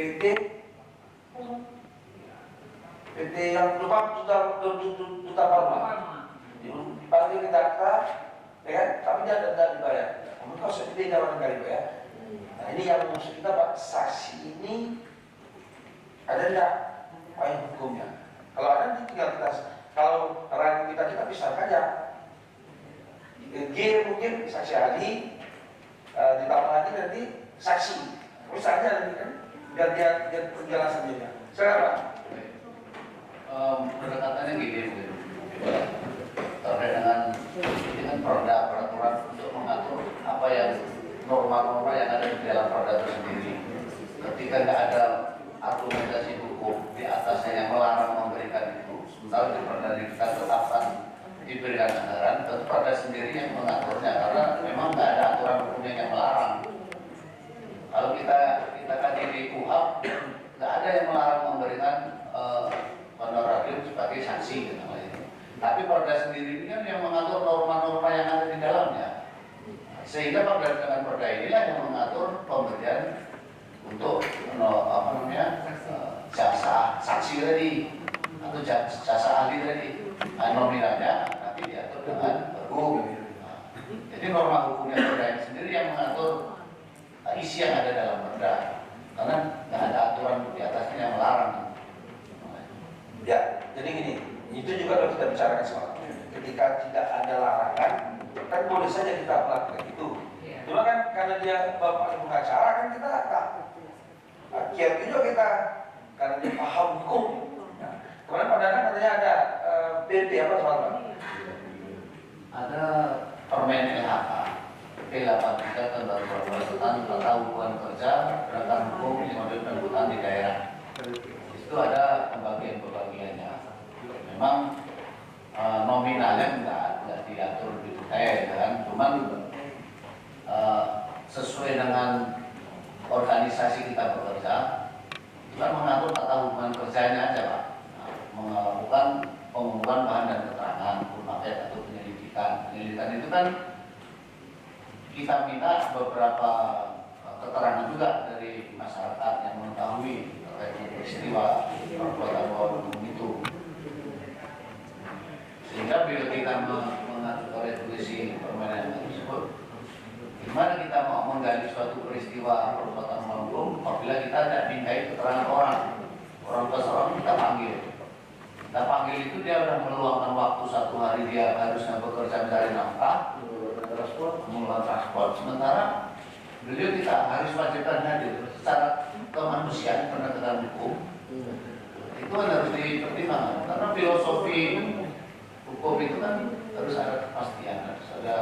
PT yang lupa Duta Palma dipanggil ke Jakarta, ya kan? Tapi dia tidak dibayar. Kamu tahu sedih dalam kali ya. Nah ini yang maksud kita Pak, saksi ini ada tidak payung hukumnya? Kalau ada nanti tinggal kita, kalau ranah kita bisa saja. G mungkin saksi ahli, ditambah lagi nanti saksi, misalnya nanti kan biar dia penjelasan juga. Sekarang pendekatannya gini mungkin terkait dengan peraturan untuk mengatur apa yang norma-norma yang ada di dalam perda itu sendiri. Ketika tidak ada argumentasi hukum di atasnya yang melarang memberikan itu, sementara di perda kita tetapkan diberikan anggaran, tentu perda sendiri yang mengaturnya karena memang tidak ada aturan hukumnya yang melarang. Kalau kita kaji di KUHP, tidak ada yang melarang memberikan honorarium sebagai sanksi gitu. Tapi perda sendiri ini kan yang mengatur norma-norma yang ada di dalamnya. Sehingga dengan perda inilah yang mengatur pemberian untuk jasa saksi tadi atau jasa ahli tadi. Nominalnya nanti diatur dengan hukum. Jadi norma hukumnya perda sendiri yang mengatur isi yang ada dalam perda. Karena nggak ada aturan di atasnya yang melarang. Ya, jadi gini, itu juga kalau kita bicarakan soal ketika tidak ada larangan, kan boleh saja kita melakukan itu. Cuma kan karena dia bapak pengacara kan kita tak kiat juga kita karena dia paham hukum. Nah, kemarin Pak Dana katanya ada PP apa soal ada Permen LHK P83 tahun 2012 tentang tata hubungan kerja berdasarkan hukum yang ada penanggutan di daerah. Itu ada pembagian-pembagiannya. Memang nominalnya tidak diatur lebih detail kan, cuman sesuai dengan organisasi kita bekerja, itu kan mengatur tata hubungan kerjanya aja Pak. Melakukan pengumpulan bahan dan keterangan, paket atau penyelidikan. Penyelidikan itu kan kita minta beberapa keterangan juga dari masyarakat yang mengetahui terkait peristiwa perbuatan melawan hukum itu. Sehingga bila kita mengatur resolusi permainan tersebut, gimana kita mau menggali suatu peristiwa perbuatan melawan hukum apabila kita tidak mintai keterangan orang seseorang kita panggil. Kita panggil itu dia sudah meluangkan waktu 1 hari, dia harusnya bekerja mencari nafkah, mengelola transport. Sementara beliau kita harus wajibkan hadir secara kemanusiaan penegakan hukum. Itu kan harus dipertimbangkan karena filosofi hukum itu kan harus ada kepastian, harus ada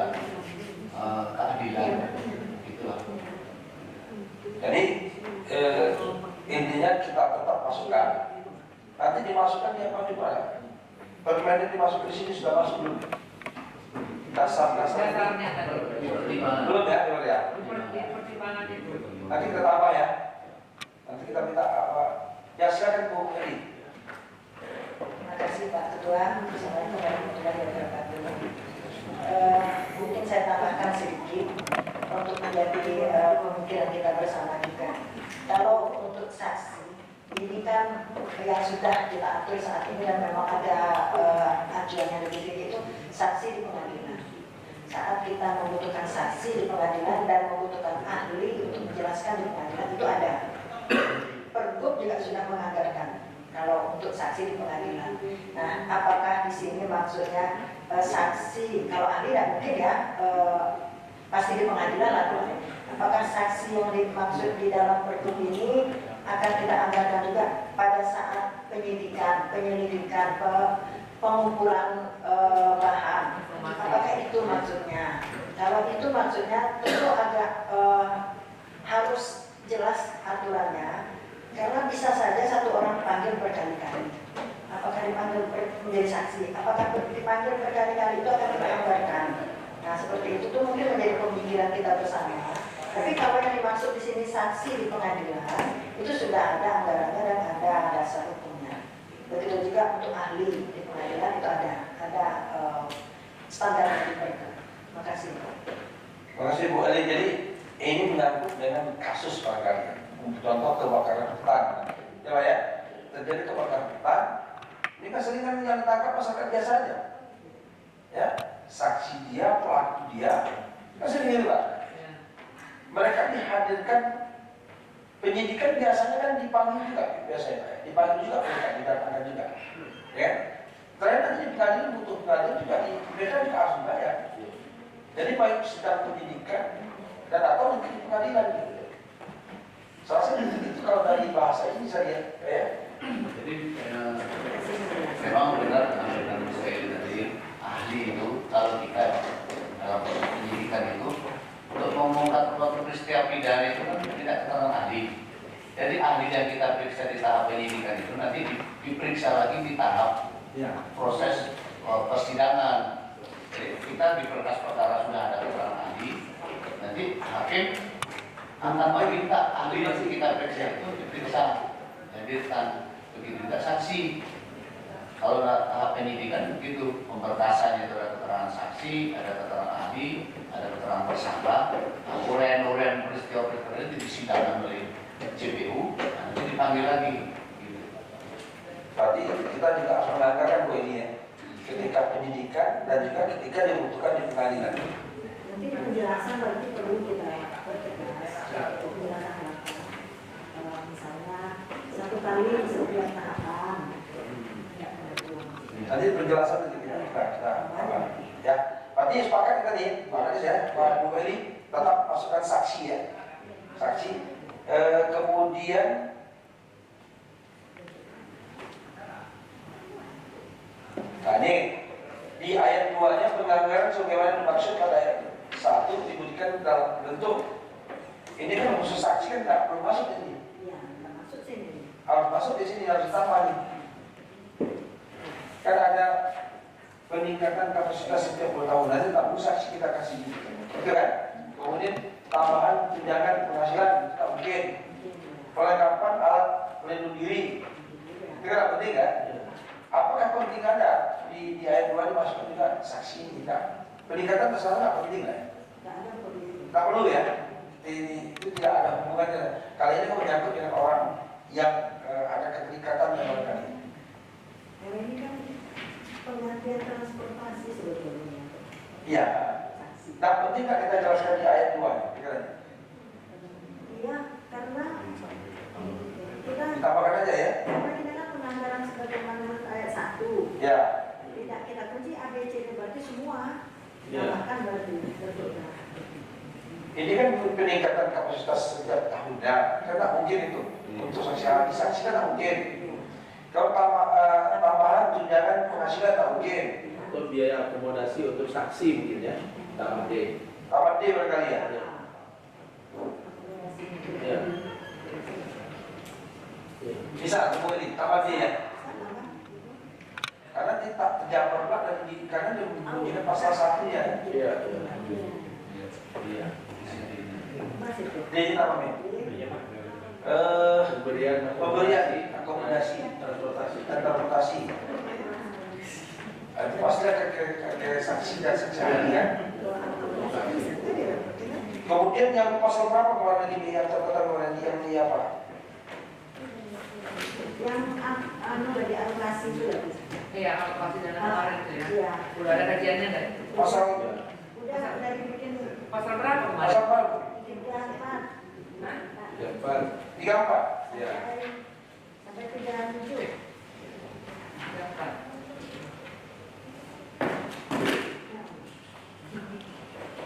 keadilan. Itulah. Jadi intinya kita tetap masukkan. Nanti dimasukkan dia apa juga? Permen dimasuk di sini sudah masuk belum? Dasar-dasar belum ya, belum ya. Nanti kita tambah ya. Nanti kita minta apa? Ya silakan Bu Edi. Terima kasih Pak Ketua. Assalamualaikum warahmatullahi wabarakatuh. Mungkin saya tambahkan sedikit untuk menjadi pemikiran kita bersama juga. Kalau untuk saksi ini kan yang sudah kita atur saat ini dan memang ada ajuan yang lebih tinggi itu saksi di pengadilan. Saat kita membutuhkan saksi di pengadilan dan membutuhkan ahli untuk menjelaskan di pengadilan itu ada. Pergub juga sudah menganggarkan kalau untuk saksi di pengadilan. Nah, apakah di sini maksudnya saksi kalau ahli dan mungkin ya pasti di pengadilan lah. Apakah saksi yang dimaksud di dalam pergub ini akan kita anggarkan juga pada saat penyelidikan, pengumpulan bahan? Apakah itu maksudnya? Kalau itu maksudnya tentu agak harus jelas aturannya, karena bisa saja satu orang dipanggil berkali-kali. Apakah dipanggil menjadi saksi? Apakah dipanggil berkali-kali itu akan kita anggarkan? Nah, seperti itu tuh mungkin menjadi pemikiran kita bersama. Tapi kalau yang dimaksud di sini saksi di pengadilan itu sudah ada anggarannya dan ada dasar hukumnya. Begitu juga untuk ahli di pengadilan itu ada standar yang diberikan. Terima kasih. Terima kasih Bu Ali. Jadi ini menyangkut dengan kasus barangkali. contoh kebakaran hutan, ya Pak ya, terjadi kebakaran hutan, ini kan seringan yang ditangkap masyarakat biasa aja, ya, saksi dia, pelaku dia, kan sering gitu Pak. Mereka dihadirkan, penyidikan biasanya kan dipanggil juga, biasanya Pak, dipanggil juga mereka, didatangkan juga, ya. Karena nanti di pengadilan butuh pengadilan juga, mereka juga harus membayar. Jadi baik sedang penyidikan dan atau nanti di pengadilan gitu. Salah satu itu kalau dari bahasa ini saya ya. Jadi memang benar dengan saya tadi ahli itu kalau kita dalam proses penyidikan itu untuk mengungkap suatu peristiwa pidana itu kan tidak keterangan ahli. Jadi ahli yang kita periksa di tahap penyidikan itu nanti diperiksa lagi di tahap proses persidangan. Jadi kita di berkas perkara sudah ada keterangan ahli, nanti hakim akan meminta ahli yang kita periksa itu diperiksa, hadirkan begitu juga saksi. Kalau tahap penyidikan begitu, pemberkasannya itu ada keterangan saksi, ada keterangan ahli, ada keterangan tersangka, uraian-uraian peristiwa-peristiwa itu disidangkan oleh JPU, nanti dipanggil lagi. Gitu. Berarti kita juga harus melanggarkan bahwa ini ya, ketika penyidikan dan juga ketika dibutuhkan di pengadilan. Nanti penjelasan berarti perlu kita pertegas. Penjelasan misalnya satu kali setiap tahapan. Nanti penjelasan itu kita ya. Berarti sepakat kita nih, makanya ya, Pak Bu Eli tetap masukkan saksi ya, saksi. Kemudian nah ini di ayat 2-nya pelanggaran sebagaimana dimaksud pada ayat 1 diberikan dalam bentuk ini kan khusus saksi kan tidak perlu masuk ini. Iya, nggak masuk sini. Harus masuk di sini, harus ditambah nih. Kan ada peningkatan kapasitas setiap 2 tahun nanti tak perlu saksi kita kasih gitu kan. Kemudian tambahan tunjangan penghasilan tak mungkin. Perlengkapan alat pelindung diri itu kan penting kan? Apakah penting ada di ayat 2 ini masukkan juga saksi tidak? Peningkatan masalah nggak penting kan? Tak perlu ya? Itu tidak ada hubungannya. Kali ini menyangkut dengan orang yang ada keterikatan dengan mereka ini. Yang ini kan pengertian transportasi sebetulnya. Iya. Tak penting nggak kita jelaskan di ayat 2 ya? Iya, karena kita tambahkan aja ya. karena kita kan pelanggaran sebagaimana menurut ayat 1. Ya. Tidak kita kunci A, B, C, D berarti semua. Ya. Tambahkan berarti betulnya. Ini kan peningkatan kapasitas setiap tahunnya, karena mungkin itu untuk saksi kan tak mungkin. Kalau tambahan tunjangan penghasilan tak mungkin. Atau biaya akomodasi untuk saksi mungkin ya, tamat D. Tamat D barangkali ya. Ya. Bisa semua ini tamat D ya. Karena dia tak terjamah pula karena dia membunyikan pasal 1 ya. Iya. Iya. D apa nih? Pemberian akomodasi dan transportasi. Itu pasti ada ke saksi dan saksi kan. Kemudian yang pasal berapa keluar lagi yang catatan keluar lagi yang di apa? Yang dari alokasi itu ya. Iya, alokasi dana kemarin itu ya. Iya. Udah ada kajiannya enggak? Pasal Udah dibikin Pasal berapa kemarin? pasal berapa? 34. Hah? 34. Ya. Sampai 37. Berapa?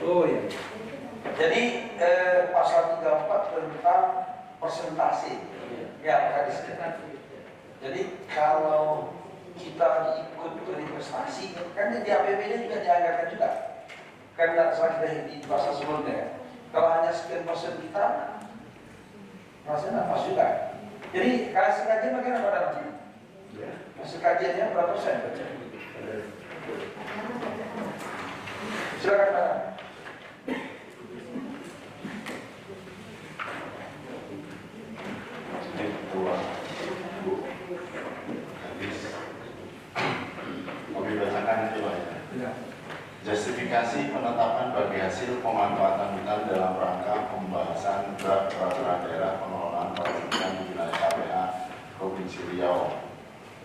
Oh ya. Jadi pasal 34 tentang persentase ya hadisnya. Jadi kalau kita ikut berinvestasi kan di APBD juga dianggarkan juga. Kan tidak salah kita di pasal sebelumnya. Kalau hanya sekian persen kita rasanya pas juga. Jadi hasil kajian bagaimana Pak Darman? Hasil kajiannya berapa persen? Silakan Pak Darman. Membedakan itu Pak ya. Justifikasi penetapan bagi hasil pemanfaatan hutan dalam rangka pembahasan draft peraturan daerah pengelolaan Provinsi Riau.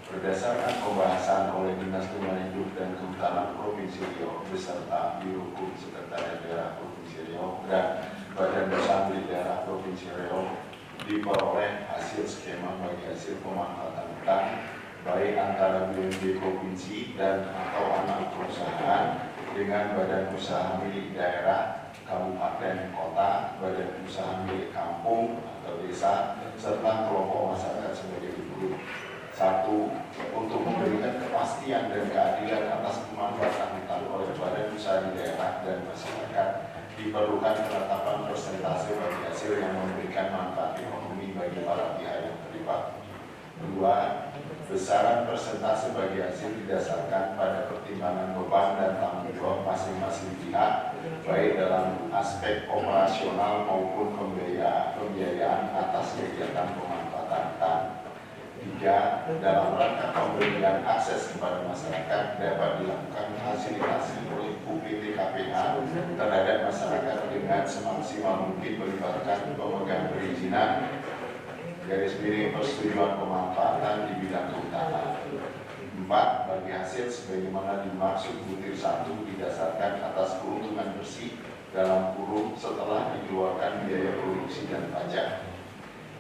Berdasarkan pembahasan oleh Dinas Lingkungan Hidup dan Kehutanan Provinsi Riau beserta Biro Hukum Sekretariat Daerah Provinsi Riau dan Badan Usaha Milik Daerah Provinsi Riau, diperoleh hasil skema bagi hasil pemanfaatan hutan baik antara BUMD provinsi dan atau anak perusahaan dengan badan usaha milik daerah, kabupaten, kota, badan usaha milik kampung atau desa, serta kelompok masyarakat sebagai berikut. 1. Untuk memberikan kepastian dan keadilan atas pemanfaatan hutan oleh badan usaha di daerah dan masyarakat, diperlukan penetapan persentase bagi hasil yang memberikan manfaat ekonomi bagi para pihak yang terlibat. 2. Besaran persentase bagi hasil didasarkan pada pertimbangan beban dan tanggung jawab masing-masing pihak, baik dalam aspek operasional maupun pembiayaan atas kegiatan pemanfaatan hutan. 3. Dalam rangka pemberian akses kepada masyarakat dapat dilakukan fasilitasi oleh UPT KPH terhadap masyarakat dengan semaksimal mungkin melibatkan pemegang perizinan / persetujuan pemanfaatan di bidang kehutanan. 4. Bagi hasil sebagaimana dimaksud butir 1 didasarkan atas keuntungan bersih dalam kurung setelah dikeluarkan biaya produksi dan pajak.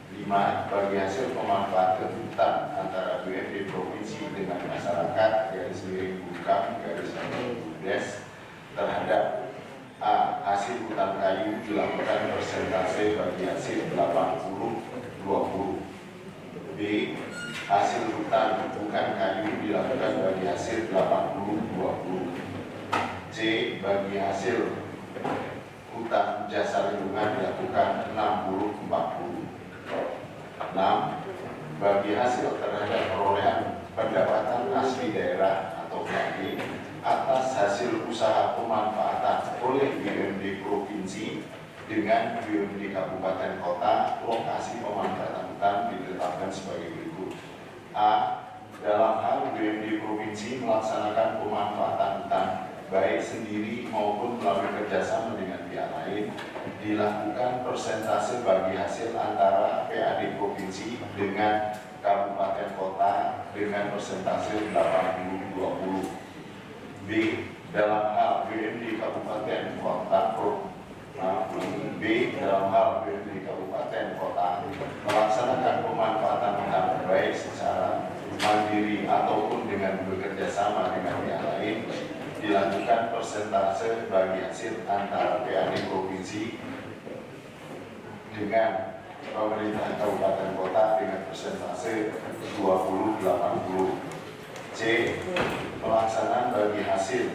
5. Bagi hasil pemanfaatan hutan antara BUMD provinsi dengan masyarakat / BUMDes terhadap A. Hasil hutan kayu dilakukan persentase bagi hasil 80-20. B. Hasil hutan bukan kayu dilakukan bagi hasil 80-20. C. Bagi hasil hutan jasa lingkungan dilakukan 60-40. 6. Bagi hasil terhadap perolehan pendapatan asli daerah atau PAD atas hasil usaha pemanfaatan oleh BUMD provinsi dengan BUMD kabupaten kota, lokasi pemanfaatan hutan ditetapkan sebagai berikut. A. Dalam hal BUMD provinsi melaksanakan pemanfaatan hutan baik sendiri maupun melalui kerjasama dengan pihak lain, dilakukan persentase bagi hasil antara PAD provinsi dengan kabupaten kota dengan persentase 80-20. B. Dalam hal BUMD kabupaten kota melaksanakan pemanfaatan hutan baik secara mandiri ataupun dengan bekerja sama dengan pihak lain, dilakukan persentase bagi hasil antara PAD provinsi dengan pemerintah kabupaten kota dengan persentase 20-80. C. Pelaksanaan bagi hasil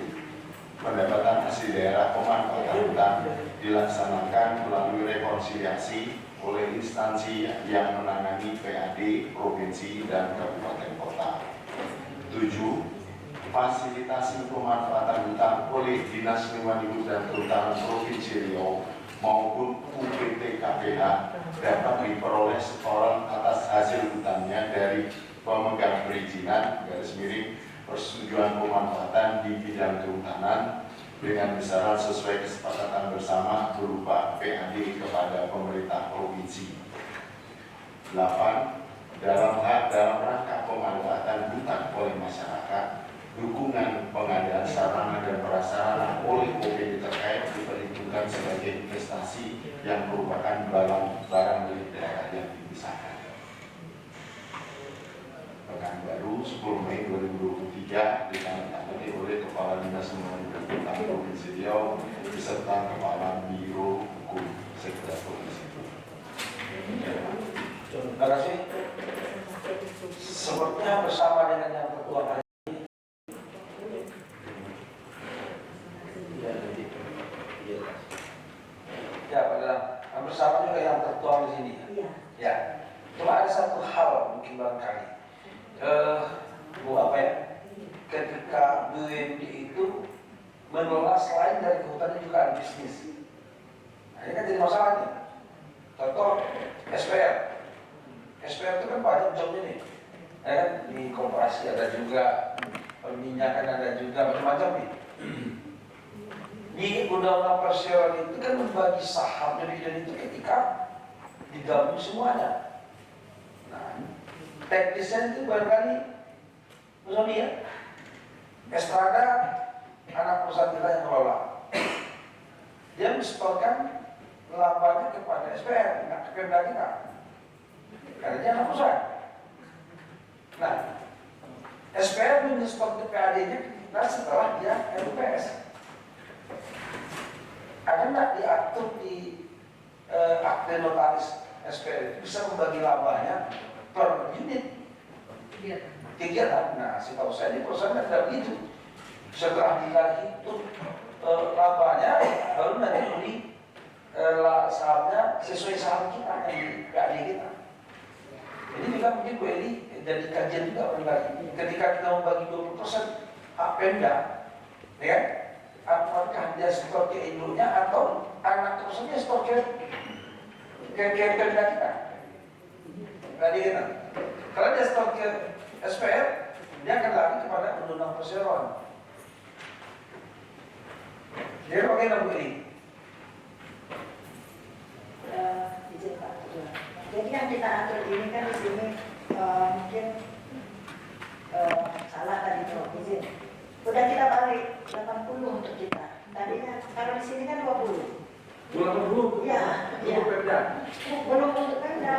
pendapatan asli daerah pemanfaatan hutan dilaksanakan melalui rekonsiliasi oleh instansi yang menangani PAD provinsi dan kabupaten kota. 7. Fasilitasi pemanfaatan hutan oleh Dinas Lingkungan Hidup dan Kehutanan Provinsi Riau maupun UPT KPH dapat diperoleh setoran atas hasil hutannya dari pemegang perizinan / persetujuan pemanfaatan di bidang kehutanan dengan besaran sesuai kesepakatan bersama berupa PAD kepada pemerintah provinsi. 8. Dalam rangka pemanfaatan hutan oleh masyarakat, dukungan pengadaan sarana dan prasarana oleh OPD terkait diperhitungkan sebagai investasi yang merupakan barang milik daerah yang dipisahkan. Pekanbaru 10 Mei 2023 ditandatangani oleh Kepala Dinas Lingkungan Hidup dan Kehutanan Provinsi Riau beserta Kepala Biro Hukum Sekretariat Provinsi. Terima kasih. Sepertinya bersama dengan yang tertuang hari ya, Pak, bersama juga yang tertuang di sini. Ya, cuma ada satu hal mungkin barangkali. Ketika BUMD itu mengelola selain dari kehutanan juga ada bisnis. Nah, ini kan jadi masalahnya. Contoh SPR. SPR itu kan banyak jobnya nih. Ya kan, di koperasi ada juga, perminyakan ada juga, macam-macam nih. Di undang-undang perseroan itu kan membagi saham dividen itu ketika digabung semuanya. Nah, teknisnya itu barangkali Musoni ya, Estrada anak perusahaan kita yang kelola, dia mensetorkan labanya kepada SPR, nggak ke Pemda kita, karena dia anak perusahaan. Nah, SPR menyetor ke PAD-nya kita setelah dia RUPS. Ada nggak diatur di akte notaris SPR itu bisa membagi labanya per unit kegiatan. Nah, setahu saya di perusahaan tidak begitu. Setelah hitung labanya, baru nanti beli sahamnya sesuai saham kita yang di PAD kita. Ini juga mungkin Bu Eli jadi kajian juga barangkali. Ketika kita membagi 20% hak Pemda, ya kan? Apakah dia setor ke induknya atau anak perusahaannya setor ke Pemda kita? Tadi kita. Kalau dia setor ke SPR, dia akan lari kepada undang-undang perseroan. Jadi bagaimana Bu Eli? Izin Pak Ketua. Jadi yang kita atur ini kan di sini mungkin salah tadi tuh izin. Udah kita balik 80 untuk kita. Tadinya kalau di sini kan 20. 20 Iya, iya. untuk Pemda. Belum untuk Pemda,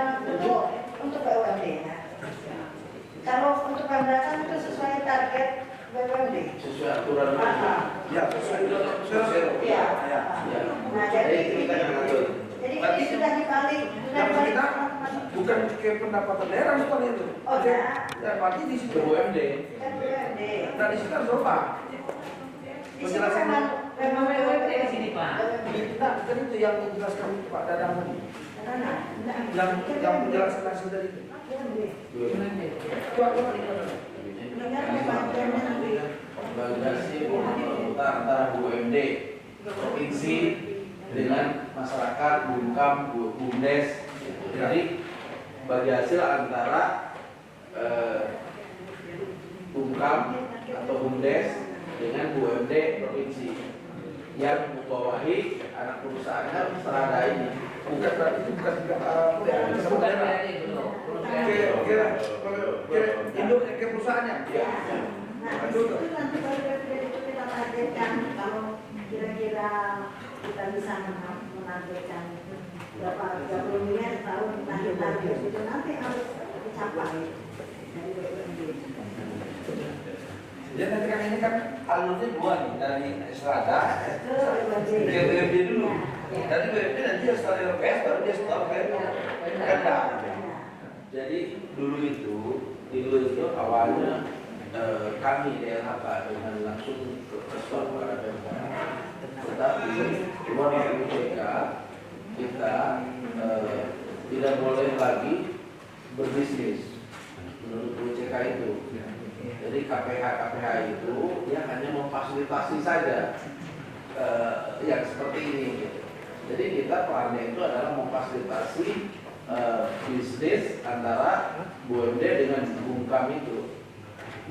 untuk BUMD ya. Kalau untuk Pemda kan itu sesuai target BUMD. Sesuai aturan Pemda. Ya, sesuai undang-undang perseroan. Iya. Ya. Nah, jadi kita yang ngatur. jadi ini sudah dibalik, Yang kita bukan ke pendapatan daerah soal itu. Oh, ya. Ya, berarti di situ BUMD. Kan BUMD. Nah, di situ harus berubah. Di sini memang BUMD di sini Pak. Nah, kan itu yang menjelaskan Pak Dadang tadi. Yang menjelaskan hasil dari itu. Coba Validasi antara BUMD, provinsi dengan masyarakat, Bumkam, Bumdes. Jadi bagi hasil antara Bumkam atau Bumdes dengan BUMD provinsi yang membawahi anak perusahaannya Estrada ini. bukan berarti itu bukan Bukan daerah. BUMD itu. Ke induknya ke perusahaannya. Nah, itu nanti baru itu kita targetkan kalau kira-kira kita bisa menargetkan berapa 30 miliar tahun nanti target itu nanti harus dicapai dari BUMD. Jadi nanti kan ini kan alurnya dua nih, dari Estrada Ke BUMD. ke BUMD dulu. Dari BUMD nanti dia setelah RPS baru dia setelah ke Pemda. Jadi dulu itu awalnya kami DLHK dengan langsung respon kepada Pemda. Tetapi keluar dari UCK kita tidak boleh lagi berbisnis menurut UCK itu. Jadi KPH itu dia hanya memfasilitasi saja yang seperti ini. Jadi kita perannya itu adalah memfasilitasi bisnis antara BUMD dengan Bumkam itu.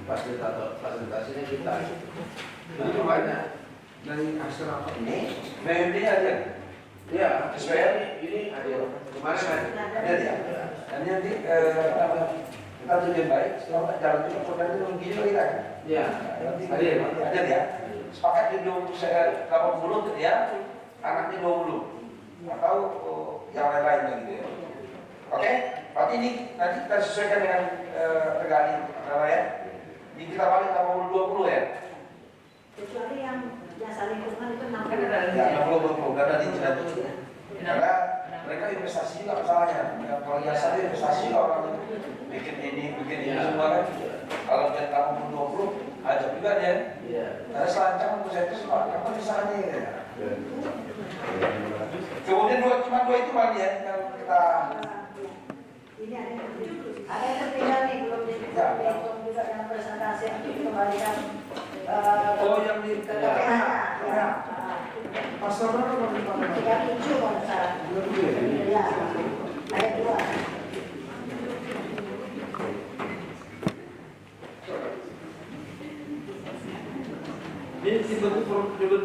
Fasilitasinya kita. Jadi makanya Dari hasil apa ini? BUMD ada. ya SPR ini hadir kemarin Ada ya. Dan nanti kita tujuan baik, setelah jalan itu program itu begini lagi kan? ya hadir. Ada ya. Sepakat di 80 gitu ya, anaknya 20 atau yang lain-lain gitu ya. Oke, berarti ini nanti kita sesuaikan dengan regali antara ya. Di kita balik 80-20 ya. Kecuali yang jasa lingkungan itu 60. Ya, 60-20 karena di jalan itu. Karena mereka investasi juga masalahnya. Kalau jasa itu investasi orang bikin ini semua kan. Kalau dia 80-20 ajak juga dia. Iya. Karena selancar saya itu semua apa misalnya ya. Kemudian cuma dua itu Pak ya yang kita Ini ada yang tertinggal nih belum dihitung juga yang presentasi untuk dikembalikan yang di ke KPH. Ya. pasar apa di Pak? 37 kalau nggak salah. Ya, ada 2. Ini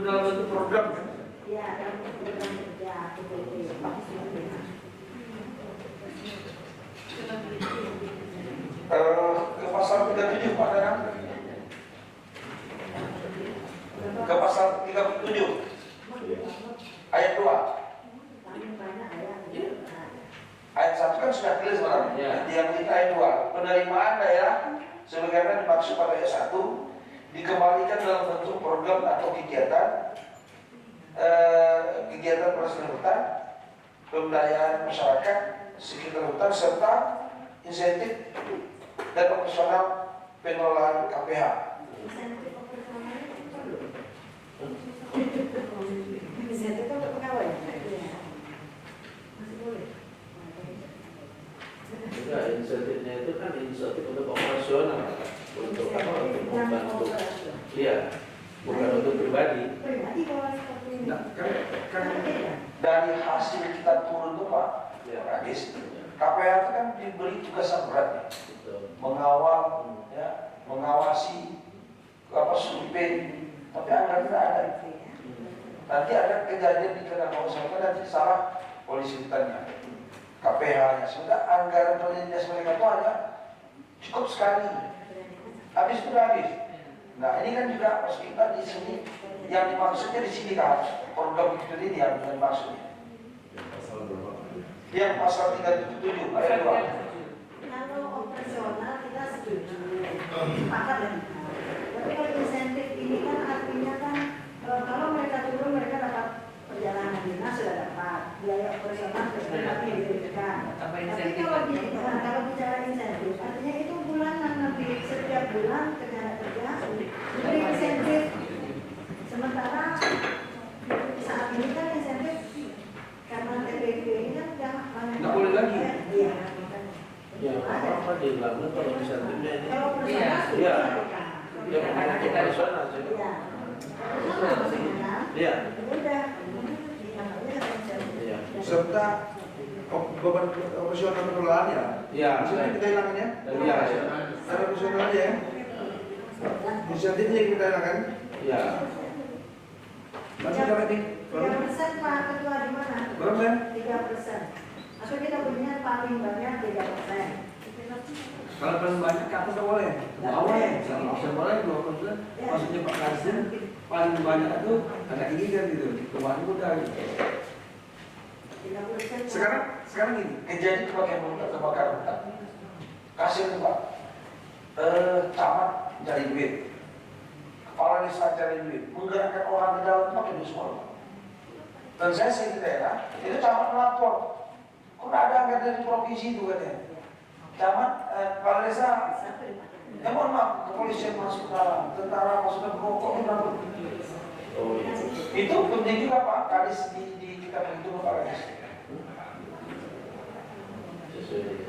dalam bentuk program kan? Iya, dalam program kerja PPP. sebagaimana dimaksud pada ayat 1 dikembalikan dalam bentuk program atau kegiatan pelestarian hutan, pemberdayaan masyarakat sekitar hutan serta insentif dan operasional pengelolaan KPH. Insentif itu untuk pegawai. Enggak, insentifnya itu kan insentif untuk operasional, untuk apa? Untuk membantu. Iya, bukan untuk pribadi. Pribadi kalau seperti ini. Nah, kan dari hasil kita turun tuh Pak, ya Kadis, KPH itu kan diberi tugas yang berat ya, Betul. mengawal, ya, mengawasi apa survei, tapi anggaran tidak ada. Nanti ada kejadian di Keraton Selatan nanti salah polisi hutannya, KPH-nya. Sebenarnya anggaran penelitian mereka itu hanya cukup sekali, habis itu udah habis. Nah ini kan juga pas kita di sini yang dimaksudnya di sini kan program itu ini yang dimaksudnya. Yang pasal 377 ayat 2. Kalau operasional kita setuju, sepakat dan tapi kalau insentif ini kan artinya kan kalau mereka turun mereka dapat perjalanan dinas sudah dapat biaya operasional sudah diberikan. Tapi kalau bicara insentif artinya itu bulanan nanti setiap bulan tenaga kerja diberi insentif. Sementara saat ini kan insentif karena TPP ini kan Nggak boleh lagi. Iya. Ya, apa dilakukan kalau insentifnya ini? Kalau operasional sudah Iya. dilakukan. Ya, karena kita operasional sih. Iya. Operasional maksudnya. Iya. Udah. Iya. Serta beban operasional pengelolaannya. Iya. Insentif kita hilangkan ya. Iya. Ada operasional aja ya. Insentifnya kita hilangkan. Iya. Masih dapat nih. 3% Pak Ketua di mana? Berapa persen? 3%. Maksudnya kita punya paling banyak 3%. Kalau paling banyak ke atas nggak boleh. Bawah ya. Bisa boleh 2%. Maksudnya Pak Kasih paling banyak itu ada ini kan gitu. Kemarin udah. 30%. Sekarang gini, kejadian kebakaran hutan. Kasih itu Pak, camat cari duit, kepala desa cari duit, menggerakkan orang ke dalam pakai duit semua. Dan saya di daerah, itu camat melapor, kok nggak ada anggaran dari provinsi itu katanya. Camat, kepala desa, ya mohon maaf, kepolisian masuk ke dalam, tentara masuk ke rokok, Oh iya. itu penting juga Pak, Kadis di kita begitu kepala desa. Sesuai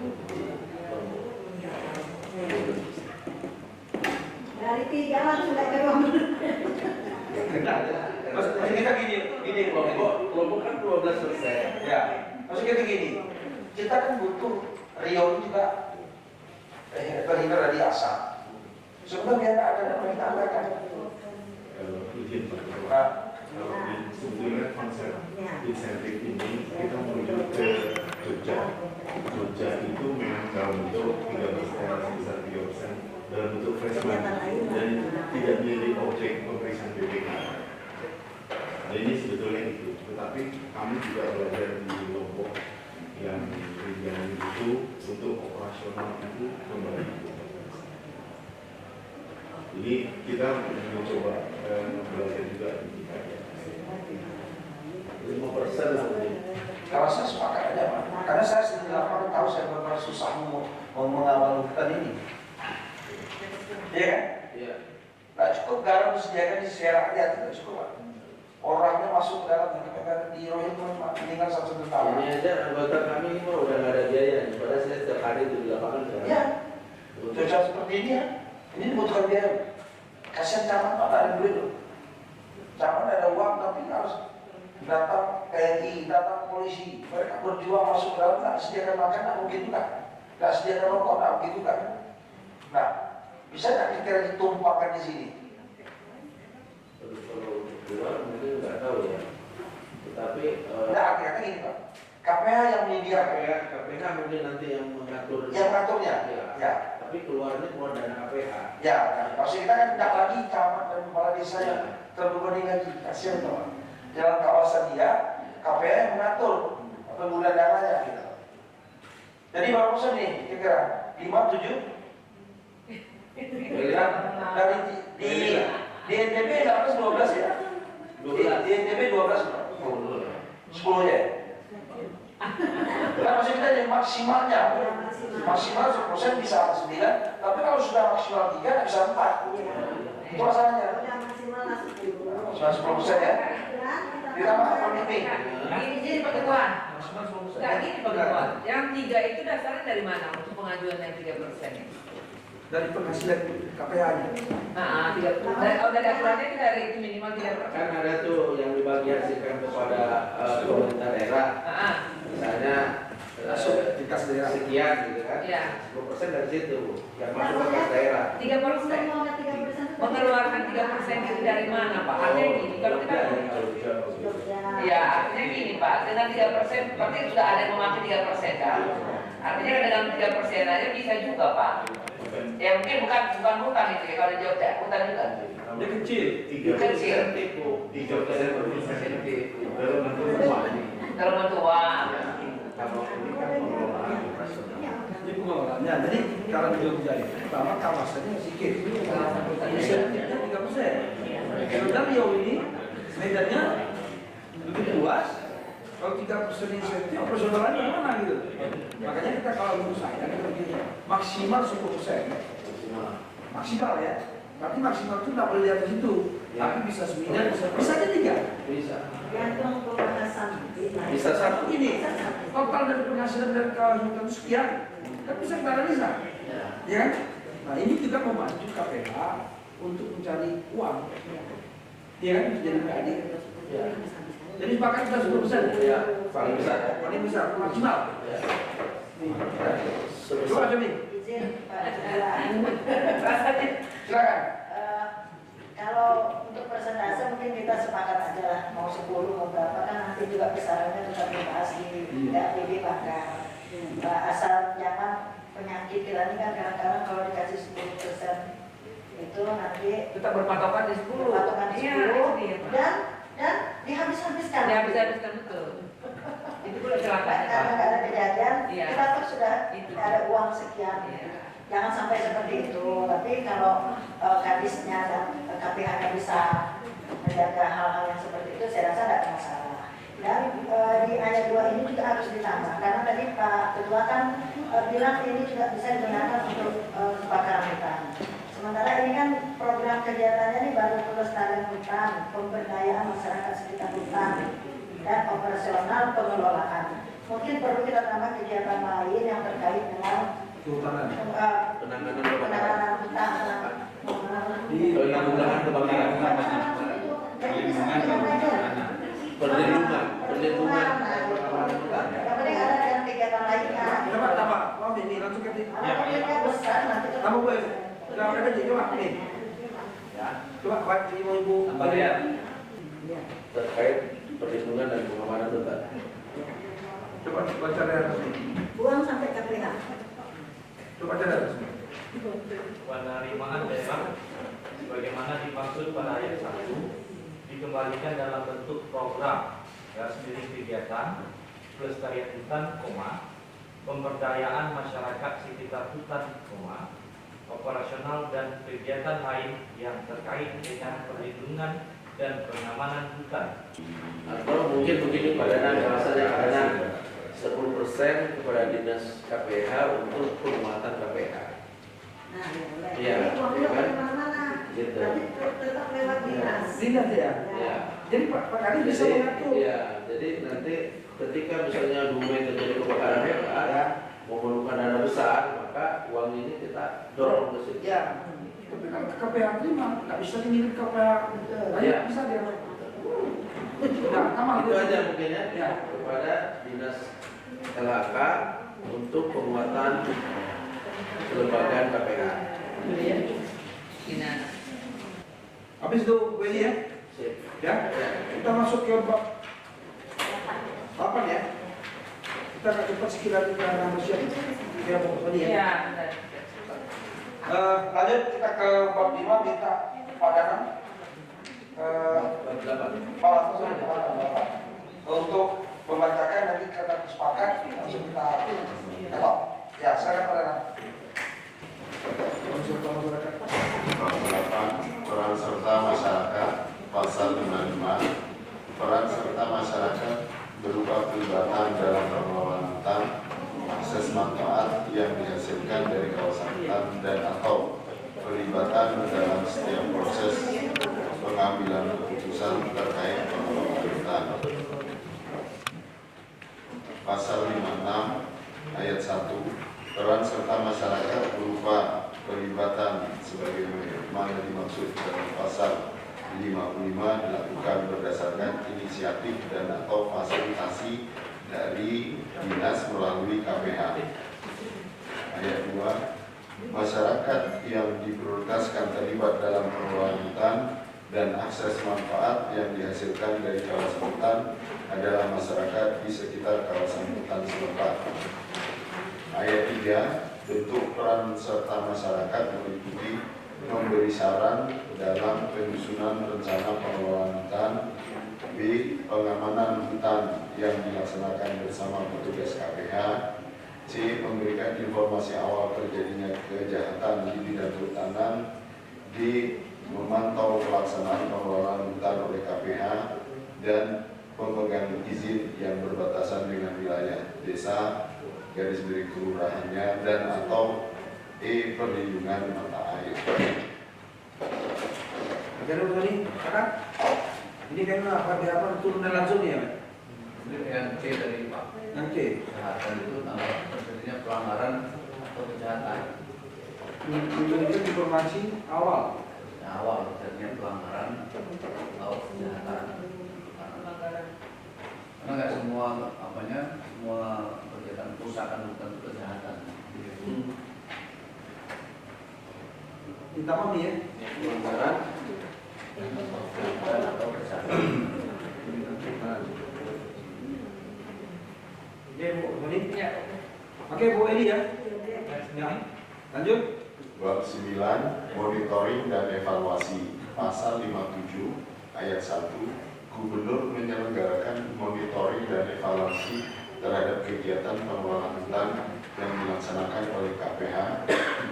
Dari 3 langsung naik ke 2. Maksud kita gini kelompok kan 12%. ya, maksud kita gini, kita kan butuh Rio juga terhindar dari asap. Sebenarnya nggak ada yang kita anggarkan. Kalau izin Pak Ketua, Nah, kalau sebetulnya konsep insentif ini kita menuju ke Jogja. Jogja itu memang dalam bentuk 3% sebesar 3% dalam bentuk freshman dan tidak menjadi objek pemeriksaan BPK. Nah ini sebetulnya itu, tetapi kami juga belajar di Lombok yang itu untuk operasional itu kembali. Jadi kita mencoba belajar juga di kita. 5% lah mungkin. kalau saya sepakat aja Pak, karena saya sendiri lapangan tahu saya benar susah mengawal hutan ini. Iya kan? Iya. Nggak cukup garam disediakan di Serang aja, tidak cukup Pak. Orangnya masuk ke dalam di Rohit tinggal satu tentara. Ini aja anggota kami ini mah udah nggak ada biaya. Padahal saya setiap hari itu di lapangan. Iya. Cuaca seperti ini ya, ini dibutuhkan biaya. Kasihan camat Pak, ada duit loh. Camat ada uang tapi harus datang TNI, datang polisi, mereka berjuang masuk ke dalam, nggak sediakan makan, nggak mungkin juga, nggak sediakan rokok, nggak mungkin juga. Nah, bisa nggak kita ditumpahkan di sini? Kalau keluar mungkin nggak tahu ya. Tetapi Nah, akhirnya gini Pak, KPH yang menyediakan, KPH mungkin nanti yang mengatur. yang ngaturnya, Ya. ya, Tapi keluarnya keluar dana KPH. ya. Maksud kita kan tidak lagi camat dan kepala desa yang terbebani lagi, kasihan Pak. Dalam kawasan dia, KPH yang mengatur penggunaan dananya gitu. Jadi berapa persen nih kira-kira? 5, 7? ITB 12 ya? 12. Di ITB 12 Pak. 10 ya? Kan maksud kita yang maksimalnya maksimal 10% bisa 9, tapi kalau sudah maksimal 3 nggak bisa 4. Itu masalahnya. Maksimal 10% ya? Ditambah pembimbing. Ini Pak Ketua. Maksimal 10%. Enggak gini Pak Ketua. Yang 3 itu dasarnya dari mana untuk pengajuan yang 3%? Dari penghasilan KPH-nya. Nah, 3%. Dari aturannya itu dari itu minimal 3%. Kan ada tuh yang dibagikan kepada pemerintah daerah. Nah, Misalnya Masuk di kas daerah. sekian gitu kan. Iya. 10% dari situ yang masuk ke kas daerah. 3%. Mengeluarkan 3% itu dari mana Pak? Artinya gini, kalau kita ya artinya gini Pak, dengan 3% berarti sudah ada yang memakai 3% kan? Artinya dengan 3% aja bisa juga Pak. Ya mungkin bukan hutang itu ya, kalau di Jogja hutang juga. Dia kecil. 3% tipu. 3% insentif. Dalam bentuk uang. Dalam bentuk uang. Kalau ini kan pengelolaan operasional. Ini pengelolaannya. Jadi kalau di Jogja itu pertama kawasannya sedikit. Insentifnya 3%. Sementara Riau ini medannya begitu luas. Kalau 3% insentif operasionalnya mana gitu. Makanya kita kalau menurut saya kita begini, maksimal 10%. Maksimal ya. Berarti maksimal itu nggak boleh di atas itu. Tapi bisa 9, bisa aja 3. Bisa. Gantung pembahasan. Bisa satu. Ini total dari penghasilan dari kawasan itu sekian, kan bisa kita analisa, ya kan? Nah ini juga membantu KPH untuk mencari uang, ya kan? Jadi adik. Ya. Jadi sepakat kita 10%. Ya, paling besar. Paling besar, maksimal. Ya. Coba coba nih, Izin Pak Ketua. Rasanya silakan. Kalau untuk persentase mungkin kita sepakat aja lah, mau 10 mau berapa kan nanti juga besarannya tetap dibahas di DAPD maka asal jangan penyakit kita ini kan kadang-kadang kalau dikasih 10% itu nanti tetap berpatokan di 10. patokan di 10 Iya, itu dia, Pak. dan dihabis-habiskan. Ya bisa betul. Itu pula celakanya Karena Pak. nggak ada kejadian, Iya. kita tuh sudah Itu. ada uang sekian. Iya. Jangan sampai seperti itu. Tapi kalau kadisnya dan KPH-nya bisa menjaga hal-hal yang seperti itu, saya rasa tidak ada masalah. Dan di ayat 2 ini juga harus ditambah. Karena tadi Pak Ketua kan bilang ini juga bisa digunakan untuk kebakaran hutan. Sementara ini kan program kegiatannya ini baru pelestarian hutan, pemberdayaan masyarakat sekitar hutan, dan operasional pengelolaan. Mungkin perlu kita tambah kegiatan lain yang terkait dengan Kehutanan. Penanganan kebakaran. penanganan hutan, Penanggulangan kebakaran. Perlindungan. Yang penting ada dengan kegiatan lainnya. Coba tambah, mau ini langsung ke sini. Kalau proyeknya besar nanti kita Tambah boleh. Udah mereka jadi coba nih. Ya, coba Pak Ibu. Tambah ya. Terkait perlindungan dan pengamanan hutan. Coba baca dari atas ini. buang sampai KPH. Coba baca dari atas ini. Penerimaan daerah sebagaimana dimaksud pada ayat 1 dikembalikan dalam bentuk program garis miring kegiatan pelestarian hutan, pemberdayaan masyarakat sekitar hutan, operasional dan kegiatan lain yang terkait dengan perlindungan dan pengamanan hutan. Atau mungkin begini Pak Danang, bahasanya ada 10% kepada dinas KPH untuk penguatan KPH. Nah, ya boleh. Iya, Jadi uang iya itu kan? kemana-mana. Gitu. Tapi tetap lewat dinas. Dinas ya. Ya. Jadi Pak Kadis bisa Jadi, mengatur. ya, jadi nanti ketika misalnya domain terjadi kebakaran hebat, Ya. memerlukan dana besar, maka uang ini kita dorong ke situ. Ya. Tapi kalau KPH terima, nggak bisa dimiliki KPH. Ya. Bisa dia. Nah, sama Itu aja mungkin ya, Ya. kepada dinas LHK untuk penguatan kelembagaan KPH. Dinas. Habis itu Willy ya. Sip. Ya. Kita masuk ke bab 8 ya. Kita akan cepat sekiranya kita nambah siap. Ya, pokok tadi ya. Iya, benar. Lanjut kita ke bab 5, minta Pak Danang untuk membacakan nanti kata sepakat langsung kita ketok. Ya, silakan Pak Danang. Konsultan masyarakat. Bab 8 peran serta masyarakat Pasal 55, peran serta masyarakat berupa pelibatan dalam pengelolaan hutan, akses manfaat yang dihasilkan dari kawasan hutan dan atau pelibatan dalam setiap proses pengambilan keputusan terkait pengelolaan hutan. Pasal 56 ayat 1, peran serta masyarakat berupa pelibatan sebagaimana dimaksud dalam pasal 55 dilakukan berdasarkan inisiatif dan atau fasilitasi dari dinas melalui KPH. Ayat 2, masyarakat yang diprioritaskan terlibat dalam pengelolaan hutan dan akses manfaat yang dihasilkan dari kawasan hutan adalah masyarakat di sekitar kawasan hutan setempat. Ayat 3, bentuk peran serta masyarakat meliputi memberi saran dalam penyusunan rencana pengelolaan hutan, B. Pengamanan hutan yang dilaksanakan bersama petugas KPH, C. Memberikan informasi awal terjadinya kejahatan di bidang kehutanan, D. Memantau pelaksanaan pengelolaan hutan oleh KPH, dan pemegang izin yang berbatasan dengan wilayah desa, garis miring kelurahannya, dan atau E. Perlindungan mata air. Jadi begini, kakak, ini kan apa turunan langsung ya? Ini yang C dari Pak. Yang C. Kejahatan itu tanggal terjadinya pelanggaran atau kejahatan. Memberikan informasi awal. Yang awal terjadinya pelanggaran atau kejahatan. Karena nggak semua semua kegiatan perusahaan hutan itu kejahatan. Ditambah nih ya, pelanggaran Atau kejahatan. Oke Bu, ini. Oke Bu Eli ya. Lanjut. Bab 9, monitoring dan evaluasi. Pasal 57 ayat 1, Gubernur menyelenggarakan monitoring dan evaluasi terhadap kegiatan pengelolaan hutan yang dilaksanakan oleh KPH,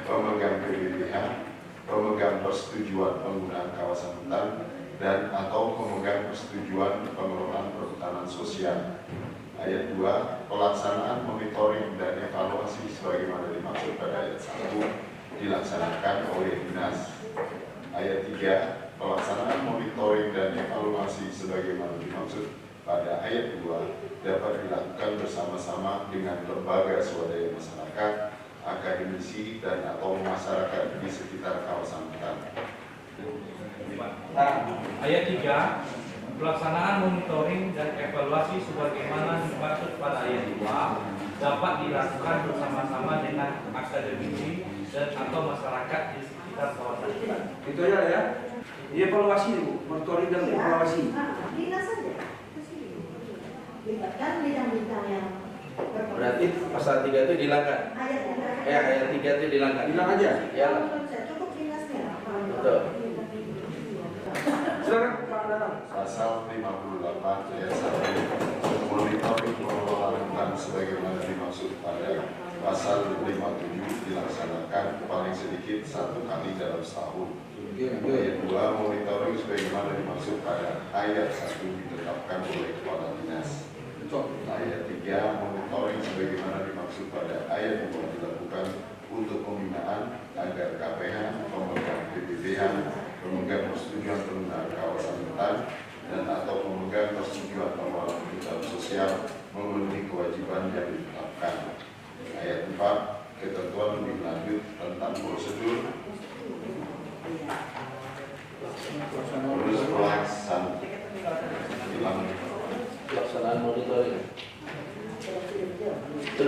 pemegang PBBH, pemegang persetujuan penggunaan kawasan hutan, dan atau pemegang persetujuan pengelolaan perhutanan sosial. Ayat 2, pelaksanaan monitoring dan evaluasi sebagaimana dimaksud pada ayat 1 dilaksanakan oleh dinas. Ayat 3, pelaksanaan monitoring dan evaluasi sebagaimana dimaksud pada ayat 2 dapat dilakukan bersama-sama dengan lembaga swadaya masyarakat, akademisi, dan atau masyarakat di sekitar kawasan hutan. Ayat 3, pelaksanaan monitoring dan evaluasi sebagaimana dimaksud pada ayat 2 dapat dilakukan bersama-sama dengan akademisi dan atau masyarakat di sekitar kawasan hutan. Itu aja ya. Ini evaluasi nih Bu, monitoring dan evaluasi. Dinas saja. Libatkan bidang-bidang yang Berarti pasal 3 itu dihilangkan. Ayat 3 itu dihilangkan. Bilang aja. Ya. Cukup dinasnya. Betul. Silakan Pak Danang. Pasal 58 ayat 1, monitoring pengelolaan hutan sebagaimana dimaksud pada pasal 57 dilaksanakan paling sedikit 1 kali dalam setahun. Ayat 2, monitoring sebagaimana dimaksud pada ayat 1 ditetapkan oleh kepala dinas. Ayat 3, monitoring sebagaimana dimaksud pada ayat 2 dilakukan untuk pembinaan agar KPH, pemegang PBBH, pemegang persetujuan penggunaan kawasan hutan, dan atau pemegang persetujuan pengelolaan hutan sosial memenuhi kewajiban yang ditetapkan. Ayat 4, ketentuan lebih lanjut tentang prosedur Pelaksanaan monitoring. Itu.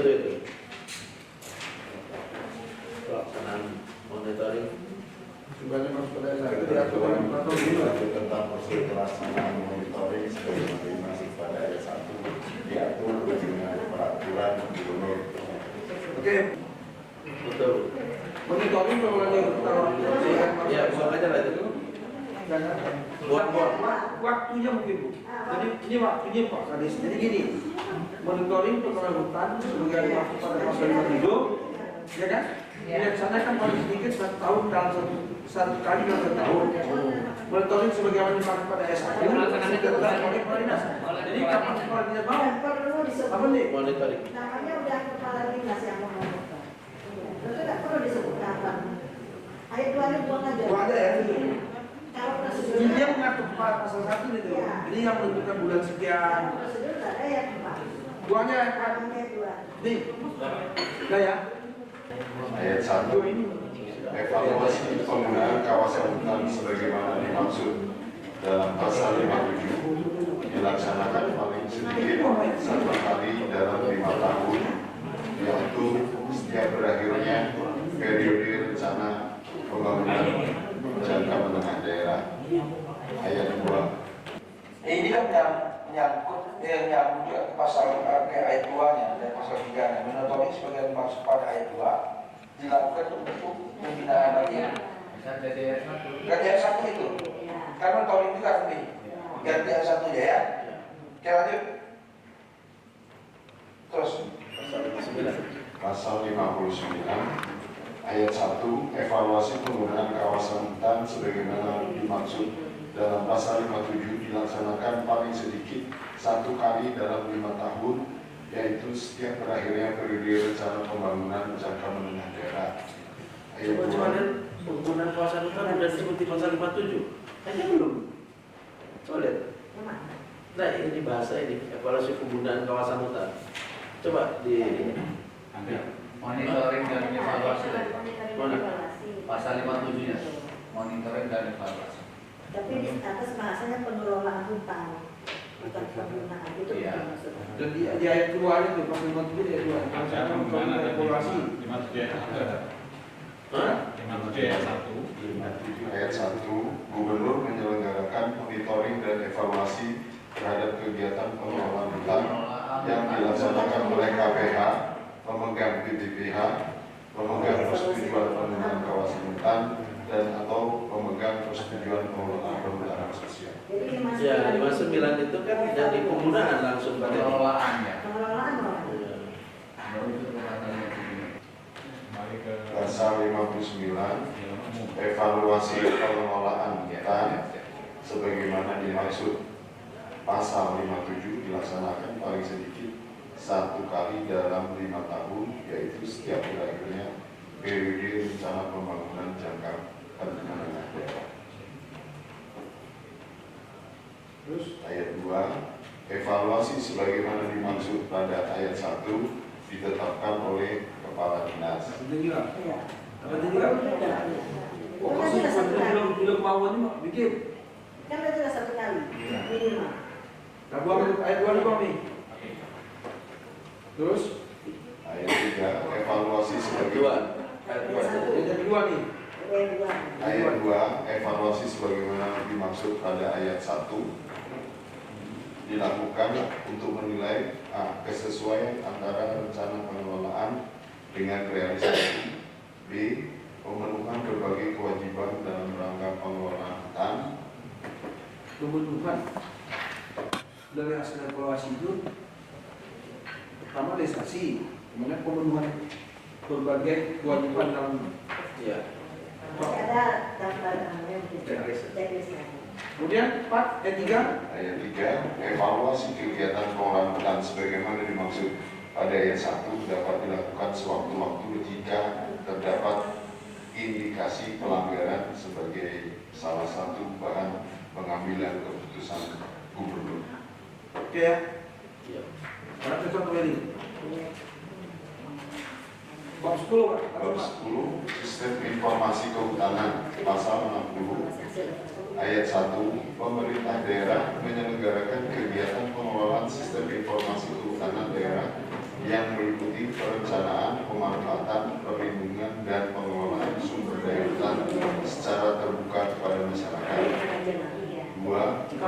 Pelaksanaan monitoring. Ketentuan tentang prosedur pelaksanaan monitoring sebagaimana dimaksud pada ayat 1 diatur dengan peraturan gubernur. Oke. Betul. Monitoring pengelolaan Ya, buang aja lah itu. Buang. Waktunya mungkin Bu. Jadi ini waktunya Pak Kadis. Jadi gini, monitoring pengelolaan hutan sebagai dimaksud pada pasal 57, ya kan? Biasanya kan paling sedikit 1 tahun dalam satu kali dalam 1 tahun. Monitoring sebagaimana dipakai pada S1 ditetapkan oleh kepala dinas. Jadi kapan kepala dinas mau? Perlu disebut. Apa nih? Monitoring. Namanya udah kepala dinas yang mengumumkan. Itu tidak perlu disebut kapan. Ayat 2 nya buang aja. Buang aja ya. Kalau Ini prosedurnya. dia mengatur pasal 1 itu. Ini yang menentukan bulan sekian. Prosedur ada ya Pak. Buangnya Pak. Namanya 2. Nih. Udah ya. Ayat 1, evaluasi penggunaan kawasan hutan sebagaimana dimaksud dalam pasal 57 dilaksanakan paling sedikit 1 kali dalam 5 tahun, yaitu setiap berakhirnya periode rencana pembangunan jangka menengah daerah. Ayat 2. Ini kan menyangkut juga ke pasal ke ayat 2-nya dan pasal 3-nya. Monitoring sebagai dimaksud pada ayat 2 dilakukan untuk pembinaan lagi. Ganti ayat 1 itu. Karena monitoring itu kan nih. Ganti ayat 1 ya. Oke lanjut. Terus Pasal 59 ayat 1, evaluasi penggunaan kawasan hutan sebagaimana dimaksud dalam pasal 57 dilaksanakan paling sedikit 1 kali dalam 5 tahun, yaitu setiap berakhirnya periode rencana pembangunan jangka menengah daerah. Ayat Coba 2. lihat penggunaan kawasan hutan sudah disebut di pasal 57. Hanya belum. Coba lihat. Nah ini bahasa ini evaluasi penggunaan kawasan hutan. Coba di Monitoring dan evaluasi. Mana? Pasal 57-nya. Monitoring dan evaluasi. Tapi di atas bahasanya pengelolaan hutan, bukan penggunaan itu. Iya. maksudnya. Dan di ayat 2 itu pasal 57 ayat 2. Rencana pembangunan evaluasi. Hah? Ayat 1, Gubernur menyelenggarakan monitoring dan evaluasi terhadap kegiatan pengelolaan hutan yang dilaksanakan oleh KPH, pemegang PPPH, pemegang persetujuan penggunaan kawasan hutan, dan atau pemegang persetujuan pengelolaan perhutanan sosial. Jadi 59 Ya 59 itu kan jadi penggunaan langsung pada Pengelolaannya. pengelolaan orang. Iya. Baru itu pasal 57. Pasal 59, evaluasi pengelolaan hutan sebagaimana dimaksud pasal 57 dilaksanakan paling sedikit 1 kali dalam 5 tahun, yaitu setiap berakhirnya periode rencana pembangunan jangka menengah daerah. Terus ayat 2, evaluasi sebagaimana dimaksud pada ayat 1 ditetapkan oleh kepala dinas. Itu juga. Iya. Apa itu juga? Itu Oh, kan maksud sudah 1 kali. bila kemauannya mak bikin. Kan itu sudah 1 kali minimal. Nah, buang itu ayat 2 dibuang nih. Terus Ayat 3, evaluasi Ayat sebagaimana 2. Ayat 2. ayat 2 nih. Yang 2. Ayat 2, evaluasi sebagaimana dimaksud pada ayat 1 dilakukan untuk menilai kesesuaian antara rencana pengelolaan dengan realisasi. B. Pemenuhan berbagai kewajiban dalam rangka pengelolaan hutan. Kebutuhan dari hasil evaluasi itu pertama realisasi, kemudian pemenuhan berbagai kewajiban dalam Iya. Masih ada daftar namanya gitu. Checklist. Checklistnya. kemudian 4 ayat 3 Ayat 3, evaluasi kegiatan pengelolaan hutan sebagaimana dimaksud pada ayat 1 dapat dilakukan sewaktu-waktu jika terdapat indikasi pelanggaran sebagai salah satu bahan pengambilan keputusan gubernur. oke ya. Iya. Ada contoh ini. Bab 10 Pak. Bab 10, Sistem Informasi Kehutanan, pasal 60, ayat 1, pemerintah daerah menyelenggarakan kegiatan pengelolaan sistem informasi kehutanan daerah yang meliputi perencanaan, pemanfaatan, perlindungan, dan pengelolaan sumber daya hutan secara terbuka kepada masyarakat. 2,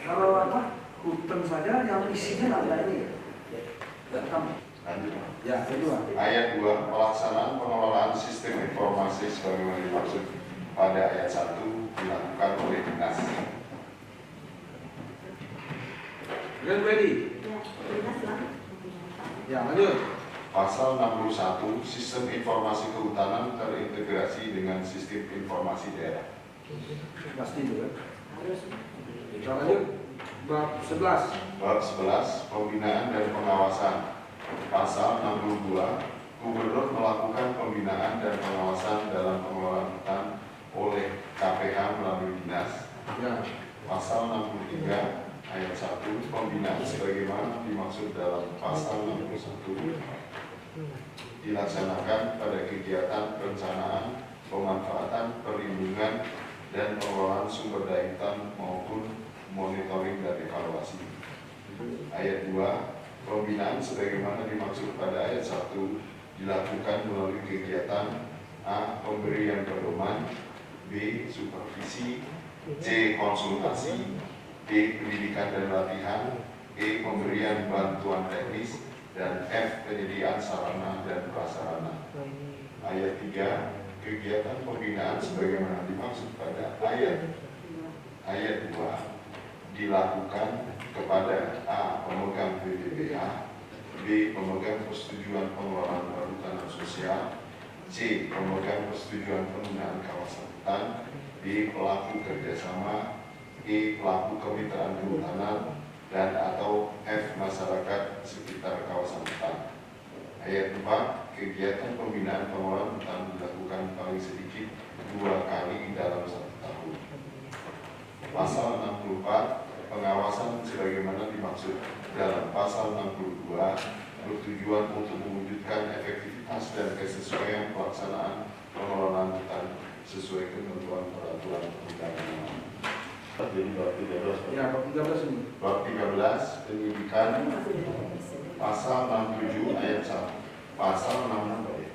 Kalau apa? Hutan saja yang isinya nggak ada ini. Nggak rekam. lanjut. Ya, kedua. Ayat 2, pelaksanaan pengelolaan sistem informasi sebagaimana dimaksud pada ayat 1 dilakukan oleh dinas. Get ready. Ya, dinas lah. Ya, lanjut. Pasal 61, sistem informasi kehutanan terintegrasi dengan sistem informasi daerah. Pasti itu kan. Kita lanjut bab 11. Bab 11, pembinaan dan pengawasan. Pasal 62, Gubernur melakukan pembinaan dan pengawasan dalam pengelolaan hutan oleh KPH melalui dinas. Ya. Pasal 63 ayat 1, pembinaan sebagaimana dimaksud dalam pasal 61 dilaksanakan pada kegiatan perencanaan, pemanfaatan, perlindungan, dan pengelolaan sumber daya hutan maupun monitoring dan evaluasi. Ayat 2, pembinaan sebagaimana dimaksud pada ayat 1 dilakukan melalui kegiatan A. Pemberian pedoman, B. Supervisi, C. Konsultasi, D. Pendidikan dan latihan, E. Pemberian bantuan teknis, dan F. Penyediaan sarana dan prasarana. Ayat 3, kegiatan pembinaan sebagaimana dimaksud pada ayat 2 dilakukan kepada A. Pemegang PPPH, B. Pemegang persetujuan pengelolaan perhutanan sosial, C. Pemegang persetujuan penggunaan kawasan hutan, D. Pelaku kerjasama, E. Pelaku kemitraan kehutanan, dan atau F. Masyarakat sekitar kawasan hutan. Ayat 4, kegiatan pembinaan pengelolaan hutan dilakukan paling sedikit 2 kali dalam 1 tahun. Pasal 64, pengawasan sebagaimana dimaksud dalam pasal 62 bertujuan untuk mewujudkan efektivitas dan kesesuaian pelaksanaan pengelolaan hutan sesuai ketentuan peraturan perundang-undangan. Jadi bab 13. Ya, bab 13 ini. Bab 13, penyidikan, pasal 67 ayat 1. Pasal 66 ya.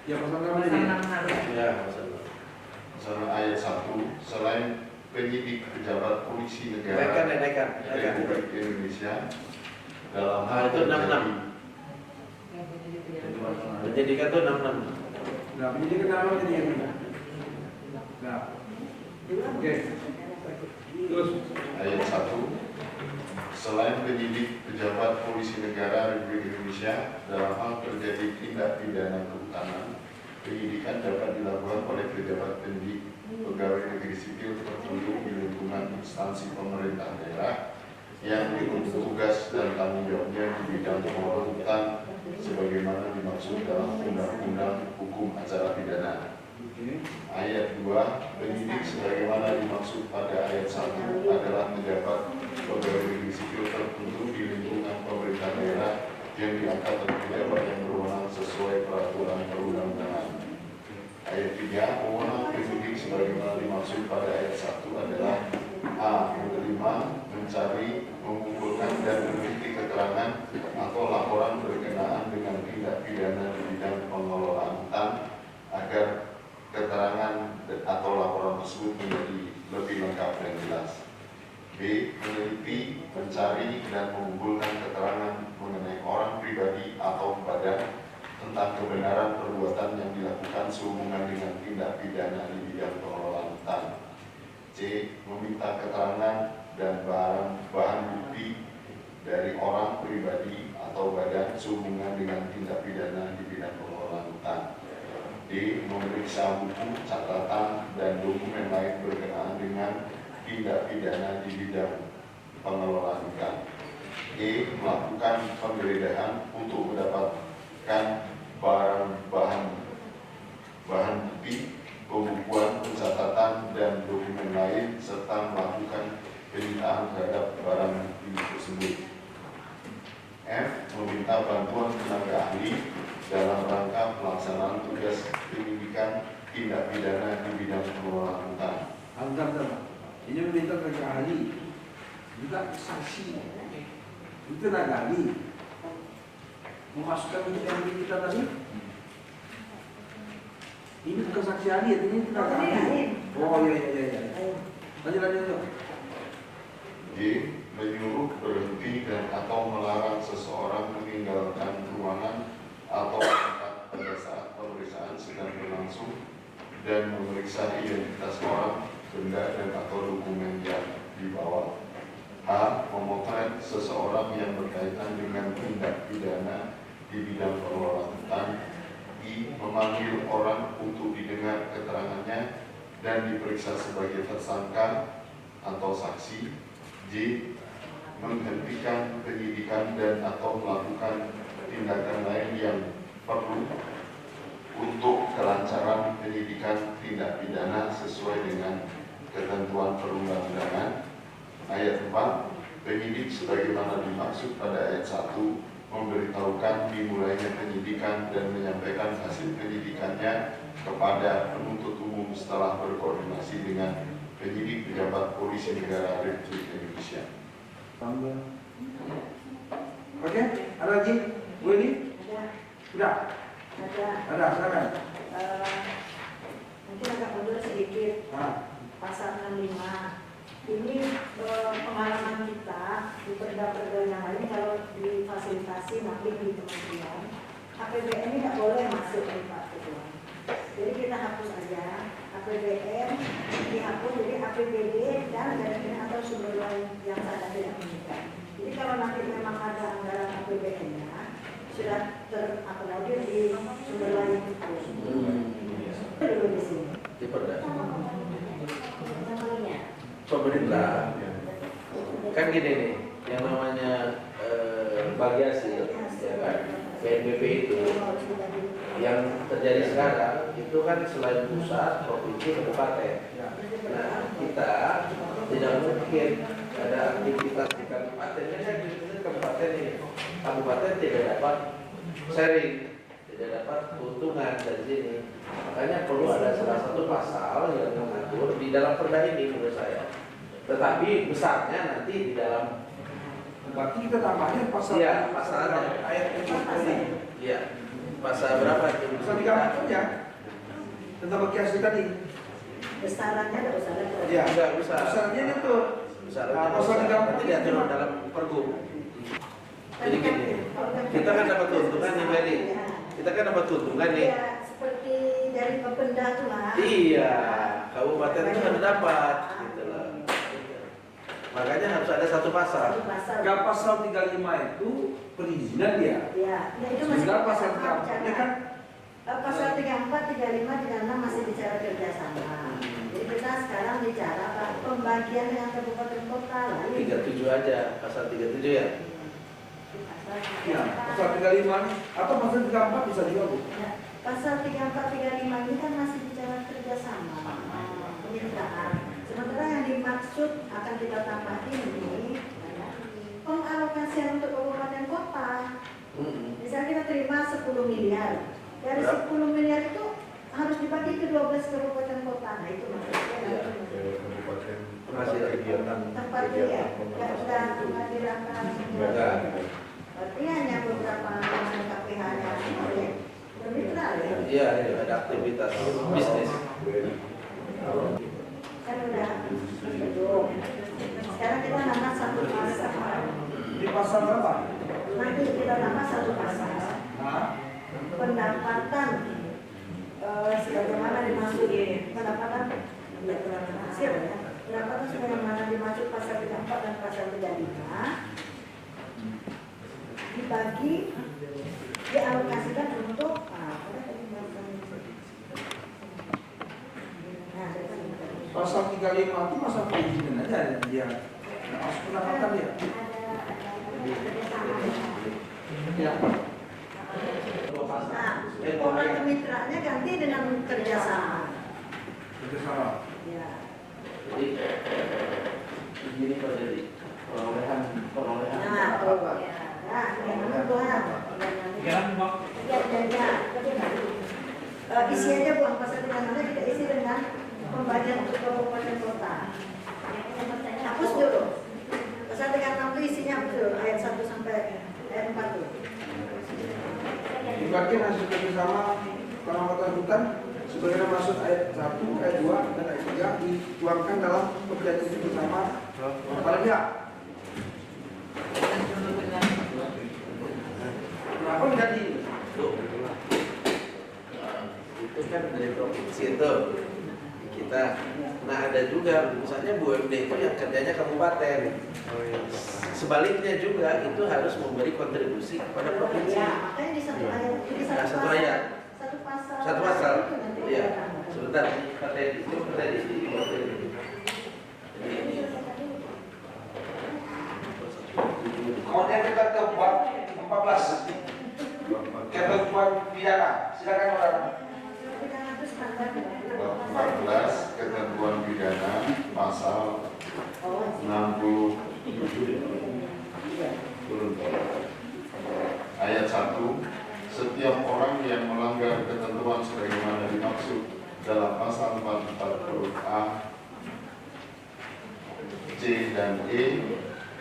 Ya, pasal 6 ini. Ya, pasal. Pasal ayat 1, selain penyidik pejabat polisi negara Naikkan. Republik Indonesia dalam Ah, itu 66. Penyidikan itu 66. Nah, penyidikan apa ini? Nah. Oke. Terus ayat 1, selain penyidik pejabat polisi negara Republik Indonesia dalam hal terjadi tindak pidana kehutanan, penyidikan dapat dilakukan oleh pejabat penyidik pegawai negeri sipil tertentu di lingkungan instansi pemerintah daerah yang tugas dan tanggung jawabnya di bidang pengelolaan hutan sebagaimana dimaksud dalam Undang-Undang Hukum Acara Pidana. Ayat 2, penyidik sebagaimana dimaksud pada ayat 1 adalah pejabat pegawai negeri sipil tertentu di lingkungan pemerintah daerah yang diangkat oleh pejabat yang berwenang sesuai peraturan perundang-undangan. Ayat 3, wewenang penyidik sebagaimana dimaksud pada ayat 1 adalah A. Menerima, mencari, mengumpulkan dan meneliti keterangan atau laporan berkenaan dengan tindak pidana di bidang pengelolaan hutan agar keterangan atau laporan tersebut menjadi lebih lengkap dan jelas. B. Meneliti, mencari, dan mengumpulkan keterangan mengenai orang pribadi atau badan tentang kebenaran perbuatan yang dilakukan sehubungan dengan tindak pidana di bidang pengelolaan hutan. C. Meminta keterangan dan bahan bukti dari orang pribadi atau badan sehubungan dengan tindak pidana di bidang pengelolaan hutan. D. Memeriksa buku, catatan, dan dokumen lain berkenaan dengan tindak pidana di bidang pengelolaan hutan. E. Melakukan penggeledahan untuk mendapatkan bahan bukti, pembukuan, pencatatan, dan dokumen lain, serta melakukan penyitaan terhadap barang bukti tersebut. F. Meminta bantuan tenaga ahli dalam rangka pelaksanaan tugas penyidikan tindak pidana di bidang pengelolaan hutan. Antar. Ini meminta tenaga ahli, juga saksi. Itu tenaga ahli. Memasukkan untuk yang kita tadi. Ini bukan saksi ahli, ini tenaga ahli. Oh iya. Lanjut. G. Menyuruh, berhenti, dan atau melarang seseorang meninggalkan ruangan atau tempat pada saat pemeriksaan sedang berlangsung dan memeriksa identitas orang, benda, dan atau dokumen yang dibawa. H. Memotret seseorang yang berkaitan dengan tindak pidana di bidang pengelolaan hutan. I. Memanggil orang untuk didengar keterangannya dan diperiksa sebagai tersangka atau saksi. J. Menghentikan penyidikan dan atau melakukan tindakan lain yang perlu untuk kelancaran penyidikan tindak pidana sesuai dengan ketentuan perundang-undangan. Ayat 4. Penyidik sebagaimana dimaksud pada ayat 1 memberitahukan dimulainya penyidikan dan menyampaikan hasil penyidikannya kepada penuntut umum setelah berkoordinasi dengan penyidik pejabat polisi negara Republik Indonesia. Oke, ada lagi? Bu ini? Sudah? Ada, silakan. Mungkin agak mundur sedikit. Pasal 65. Ini pengalaman kita di perda-perda yang lain kalau difasilitasi nanti di kementerian APBN ini nggak boleh masuk di Pak Ketua. Jadi kita hapus aja APBN, dihapus jadi APBD dan atau sumber lain yang saya tidak inginkan. Jadi kalau nanti memang ada anggaran APBN-nya sudah terakomodir di sumber lain itu. Dulu di sini. Di perda. Pemerintah kan gini nih, yang namanya bagasi ya kan, BNPB itu yang terjadi sekarang itu kan selain pusat, provinsi, kabupaten. Nah kita tidak mungkin ada aktivitas di kabupaten, misalnya kabupaten ini, kabupaten tidak dapat sharing, tidak dapat keuntungan dari sini. Makanya perlu ada salah satu pasal yang mengatur di dalam perda ini menurut saya. Tetapi besarnya nanti di dalam. Berarti kita tambahnya pasal. Iya, pasalnya ayat ini. Iya. Pasal berapa itu? Pasal 34 ya. Tentang bagasi tadi. Besarannya ada besaran. Iya, Enggak besar. besarnya itu. Besarnya Pasal 34 nanti diatur dalam pergub. Jadi gini, kita kan dapat keuntungan nih Meli. Kita kan dapat keuntungan nih. Ya, seperti dari Pemda tuh lah. Iya, kabupaten itu harus dapat gitu loh. Makanya harus ada satu pasal. Kalau pasal 35 itu perizinan dia. Ya, nah itu masih Sebenarnya pasal 34 bicara. kan Pasal 34, 35, 36 masih bicara kerjasama. Jadi kita sekarang bicara Pak, pembagian dengan kabupaten kota lah. 37 aja, pasal 37 ya. ya, pasal 35 atau pasal 34 bisa juga Bu. Ya, pasal 34, 35 ini kan masih bicara kerjasama, kemitraan. Sementara yang dimaksud akan kita tambahin ini pengalokasian untuk kabupaten kota. Misalnya kita terima 10 miliar. Dari 10 miliar itu harus dibagi ke 12 kabupaten kota. Nah itu maksudnya. Penghasilan kegiatan. Tempat dia, nggak dirakan. Berarti hanya beberapa KPH-nya oleh bermitra ya. Iya, ada aktivitas bisnis. Kan udah belum. Sekarang kita nambah satu pasal. Di pasal berapa? Nanti kita nambah satu pasal. Pendapatan sebagaimana dimaksud pendapatan hasil ya. Pendapatan sebagaimana dimaksud pasal 34 dan pasal 35 dibagi dialokasikan untuk Pasal 35 itu pasal perizinan aja dia. Masuk pendapatan dia. Ya. Nah, pola kemitraannya ganti dengan kerjasama. Kerjasama. Ya. Jadi begini Pak jadi perolehan. Nah, yang kebutuhan. Isi aja buang pasal 35 kita isi dengan pembagian untuk kabupaten kota. Hapus dulu. Pasal 36 itu isinya betul ayat 1 sampai ayat 4 tuh. Dibagi hasil kerjasama pengamatan hutan sebagaimana maksud ayat 1, ayat 2, dan ayat 3 dituangkan dalam perjanjian bersama para pihak. Kenapa menjadi Itu kan dari provinsi itu kita Nah ada juga misalnya BUMD itu yang kerjanya kabupaten. Sebaliknya juga itu harus memberi kontribusi kepada provinsi. Ya, makanya di satu ayat, di Nah, satu ayat. satu pasal. Satu pasal. Itu nanti Iya. ada. Sebentar, Pak Teddy. Itu Pak Teddy. Kemudian kita ke bab 14. Ketentuan pidana. Silakan orang. Bab 14 ketentuan pidana pasal 67 ayat 1. Setiap orang yang melanggar ketentuan sebagaimana dimaksud dalam pasal 44 A, C dan E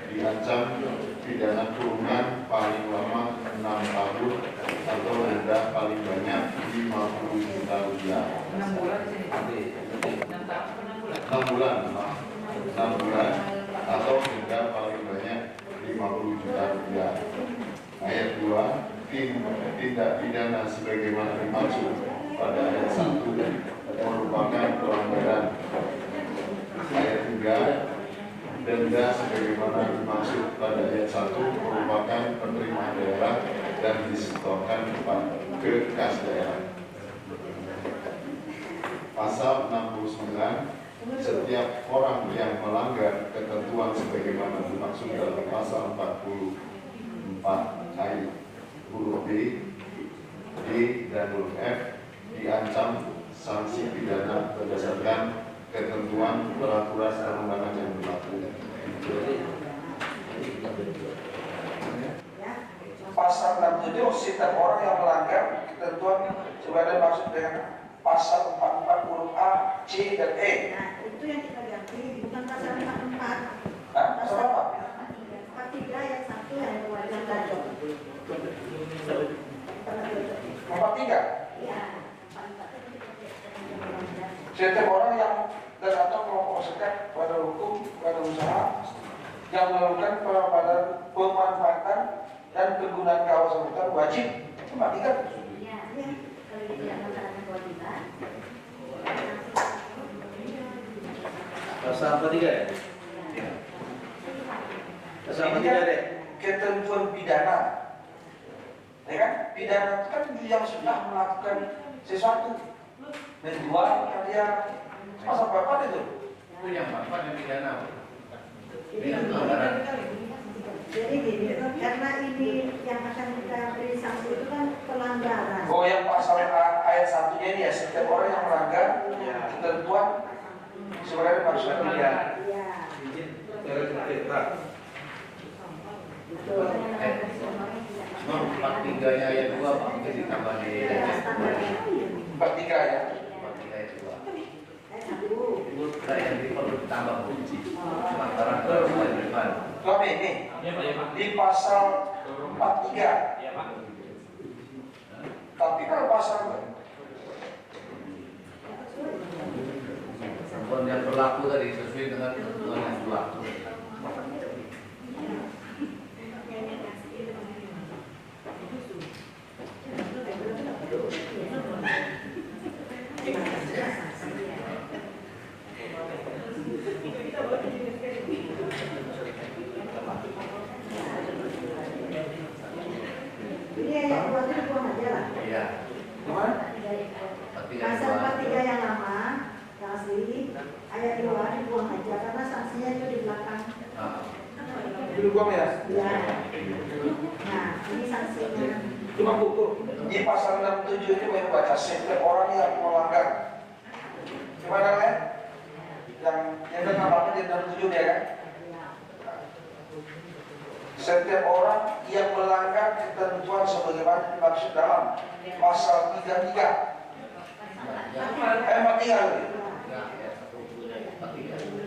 diancam pidana kurungan paling lama 6 tahun atau denda paling banyak 50 juta rupiah. 6 bulan di sini. 6 tahun, 6 bulan. 6 bulan, 6 bulan atau denda paling banyak 50 juta rupiah. Ayat 2, tindak pidana sebagaimana dimaksud pada ayat 1 merupakan pelanggaran. Ayat 3, denda sebagaimana dimaksud pada ayat 1 merupakan penerimaan daerah dan disetorkan ke kas daerah. Pasal 69, setiap orang yang melanggar ketentuan sebagaimana dimaksud dalam pasal 44 ayat huruf B, D, dan huruf F diancam sanksi pidana berdasarkan ketentuan peraturan perundangan yang berlaku. Pasal 67, setiap orang yang melanggar ketentuan sebagaimana maksud dengan pasal 44 huruf A, C, dan E. Nah, itu yang kita ganti, bukan pasal 44. Nah, pasal apa? 43 ayat 1 yang mewajibkan tajam. 43. Iya. Setiap orang yang dan atau kelompok sekat pada hukum, pada usaha yang melakukan pemanfaatan dan penggunaan kawasan hutan wajib mematikan. Iya, kalau dia tidak melaksanakan kewajiban. Pasal 43 ya? Pasal Ini 43 kan deh. ketentuan pidana, ya kan? Pidana itu kan yang sudah melakukan sesuatu, menjual karya, masa apa itu? Itu yang apa yang pidana? Jadi Dengan pelanggaran. gini, karena ini yang akan kita beri sanksi itu kan pelanggaran. Oh, yang pasal ayat 1 ini ya, setiap orang yang melanggar ketentuan sebenarnya maksudnya pidana. Iya. Betul. Nomor 43-nya ayat 2 Pak, mungkin ditambah di Iya, standarnya. 43 ya. 43 ayat 2. Ayat 1. Nah, yang perlu ditambah kunci lantaran kewajiban. Suami ini Ya Pak, ya Pak. di pasal 43. Ya Pak. Tapi kalau pasal Ketentuan yang berlaku tadi sesuai dengan ketentuan yang berlaku. Ini ayat 2 itu dibuang aja lah. Iya. gimana? Pasal 43 yang lama, yang asli, ayat 2 dibuang aja karena sanksinya itu di belakang. Dulu buang ya. Ya. Nah, ini sanksinya. Cuma buku. Di pasal 67 itu baru baca setiap orang yang melanggar. Gimana kan? Yang namanya di 67 ya kan? Setiap orang yang melanggar ketentuan sebagaimana dimaksud dalam pasal 33 ayat 3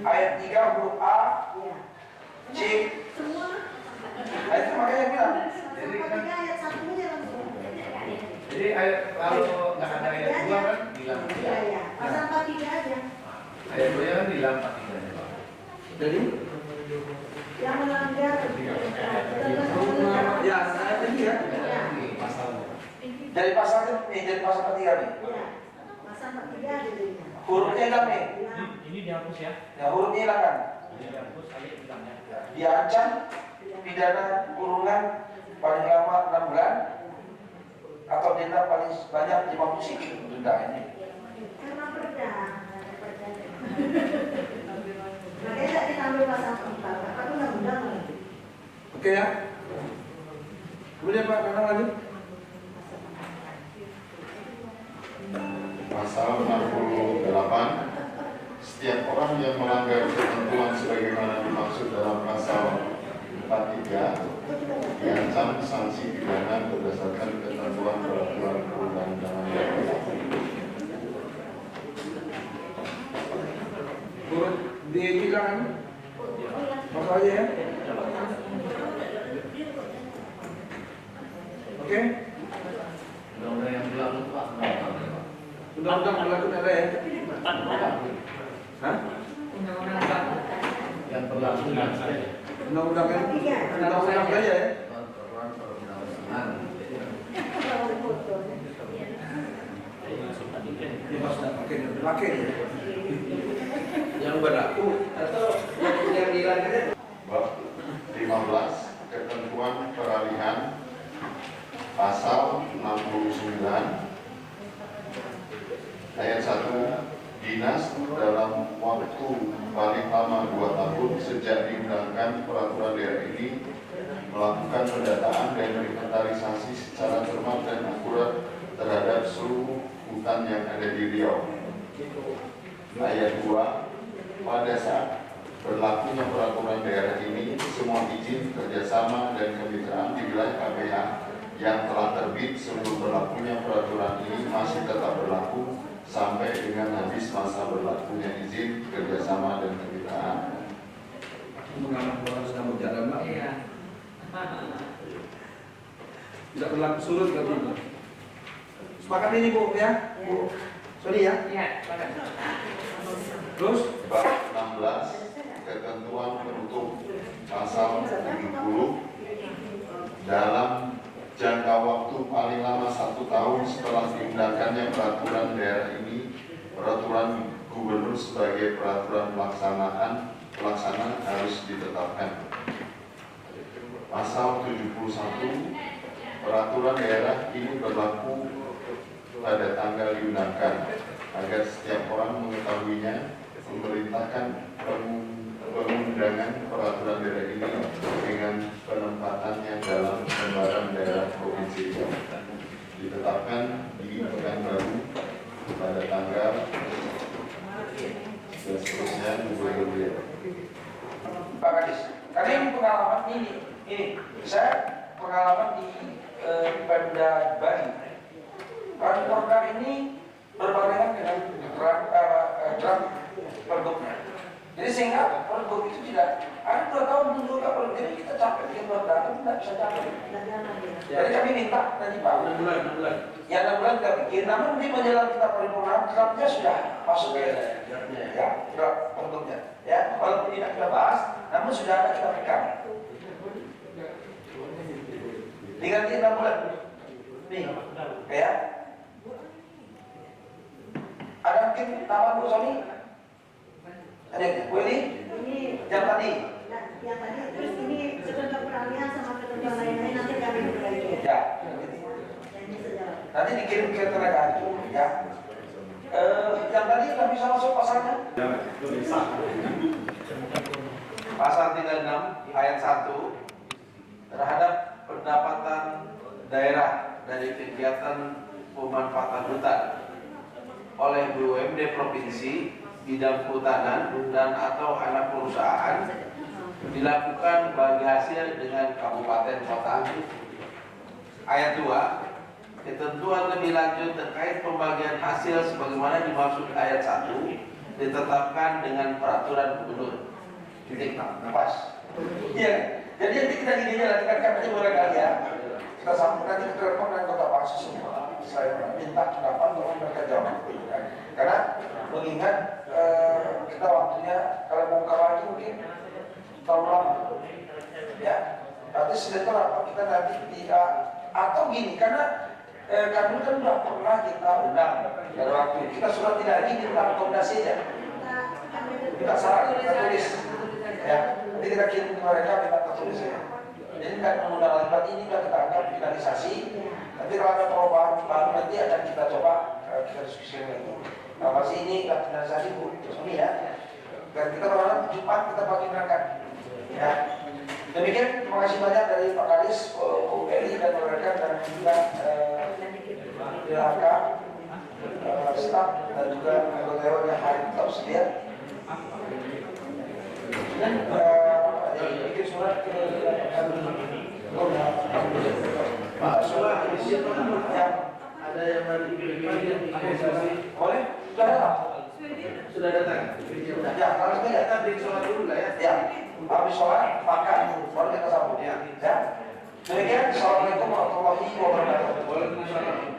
ayat 3 huruf A, C. Nah, itu makanya bilang Pasal 43 ayat 1-nya langsung. Jadi ayat kalau nggak ada ayat 2 kan bilang Iya, ya. Pasal 43 aja. ayat 2 kan bilang 43 Pak. Jadi Yang melanggar ya saya ini ya dari pasal ini dari pasal 43 nih Iya. Pasal 43 ada jadinya. hurufnya kan nih Ini di dihapus ya. Ya, hurufnya hilangkan. Dihapus ayat bilangnya. Diancam pidana kurungan paling lama 6 bulan atau denda paling banyak 50 sikil denda ini. Karena perda. Makanya tidak diambil pasal 4, apa itu undang-undang. Oke ya. Kemudian Pak Nanang lanjut. Pasal 68, setiap orang yang melanggar ketentuan sebagaimana dimaksud dalam pasal 43 diancam sanksi pidana berdasarkan ketentuan peraturan perundang-undangan yang berlaku. Turut dibilang masalahnya ya. Oke. Undang-undang yang berlaku Pak. Undang-undang berlaku ada ya. Hah? Undang-undang baru. Yang berlaku Undang-undang kan? Undang-undang saja ya. peraturan perundang-undangan. Ini pas sudah pakai ya. Yang berlaku atau yang dihilangkan. Bab 15, ketentuan peralihan. Pasal 69 ayat 1, dinas dalam waktu paling lama 2 tahun sejak diundangkan peraturan daerah ini melakukan pendataan dan inventarisasi secara cermat dan akurat terhadap seluruh hutan yang ada di Riau. Ayat 2, pada saat berlakunya peraturan daerah ini, semua izin kerjasama dan kemitraan di wilayah KPH yang telah terbit sebelum berlakunya peraturan ini masih tetap berlaku sampai dengan habis masa berlakunya izin kerjasama dan kemitraan. Mengalah orang sedang berjalan Pak. Iya. Tidak berlaku surut katanya. Sepakat ini Bu ya. Bu. Sorry ya. Iya, Pak. Terus Bab 16, ketentuan penutup. Pasal 70, dalam jangka waktu paling lama 1 tahun setelah diundangkannya peraturan daerah ini, peraturan gubernur sebagai peraturan pelaksana harus ditetapkan. Pasal 71, peraturan daerah ini berlaku pada tanggal diundangkan agar setiap orang mengetahuinya. Memerintahkan pengundangan peraturan daerah ini dengan penempatannya dalam lembaran daerah provinsi Riau ditetapkan di Pekanbaru pada tanggal dan seterusnya Gubernur Riau. Pak Kadis, karena ini pengalaman ini saya pengalaman di Pemda Bali. Program ini berbarengan dengan draft pergubnya. Jadi sehingga pergub itu tidak ada 2 tahun menunggu pergub. Jadi kita capek bikin program, tidak bisa capek. Jadi kami minta tadi Pak 6 bulan. Ya 6 bulan kita bikin, namun di menjelang kita paripurna draftnya sudah masuk ke ya draft pergubnya. Ya, walaupun tidak kita bahas, namun sudah ada kita pegang. Diganti 6 bulan. Nih, ya. Ada mungkin tambahan Bu Sony? Ada ya? Bu ini? Yang tadi? Nah, yang tadi terus ini ketentuan peralihan sama ketentuan lain-lain nanti kami berbagi. Ya. Ini sejalan. Nanti dikirim ke tenaga itu, ya. Yang tadi nggak bisa masuk pasalnya? Pasal 36 ayat 1 terhadap pendapatan daerah dari kegiatan pemanfaatan hutan oleh BUMD provinsi, bidang kehutanan dan atau anak perusahaan dilakukan bagi hasil dengan kabupaten kota. Ayat 2, ketentuan lebih lanjut terkait pembagian hasil sebagaimana dimaksud ayat 1 ditetapkan dengan peraturan gubernur. Titik, pas. Iya, jadi nanti kita gini aja kan barangkali ya. Kita sambung nanti ke telepon dan kota Pasu semua. Saya minta pendapat tolong mereka jawab. Karena mengingat kita waktunya kalau bongkar lagi mungkin tahun lama. Ya, nanti sebentar apa kita nanti atau gini karena kami kan sudah pernah kita undang pada waktu kita sudah tidak lagi minta rekomendasi aja. Kami Minta saran, kita tulis. Ya, nanti kita kirim ke mereka minta tertulis ya. Jadi kan undang-undang alibat ini kan kita akan finalisasi. Nanti kalau ada perubahan baru nanti akan kita coba kita diskusikan lagi. Nah, masih ini kita finalisasi Bu, ini ya. Dan kita berharap Jumat kita bagi berangkat. Ya. Demikian, terima kasih banyak dari Pak Kadis, Bu Eli dan rekan dan juga DLHK, staf dan juga anggota dewan yang hari tetap sedia. Dan bikin surat ke Pak Sulah yang Ada yang mandi boleh? Sudah datang? sudah datang. Ya, harus ya. Kita break sholat dulu lah ya. Ya, habis sholat, makan, baru kita sambung. Ya. Demikian, Assalamualaikum warahmatullahi wabarakatuh. Waalaikumsalam.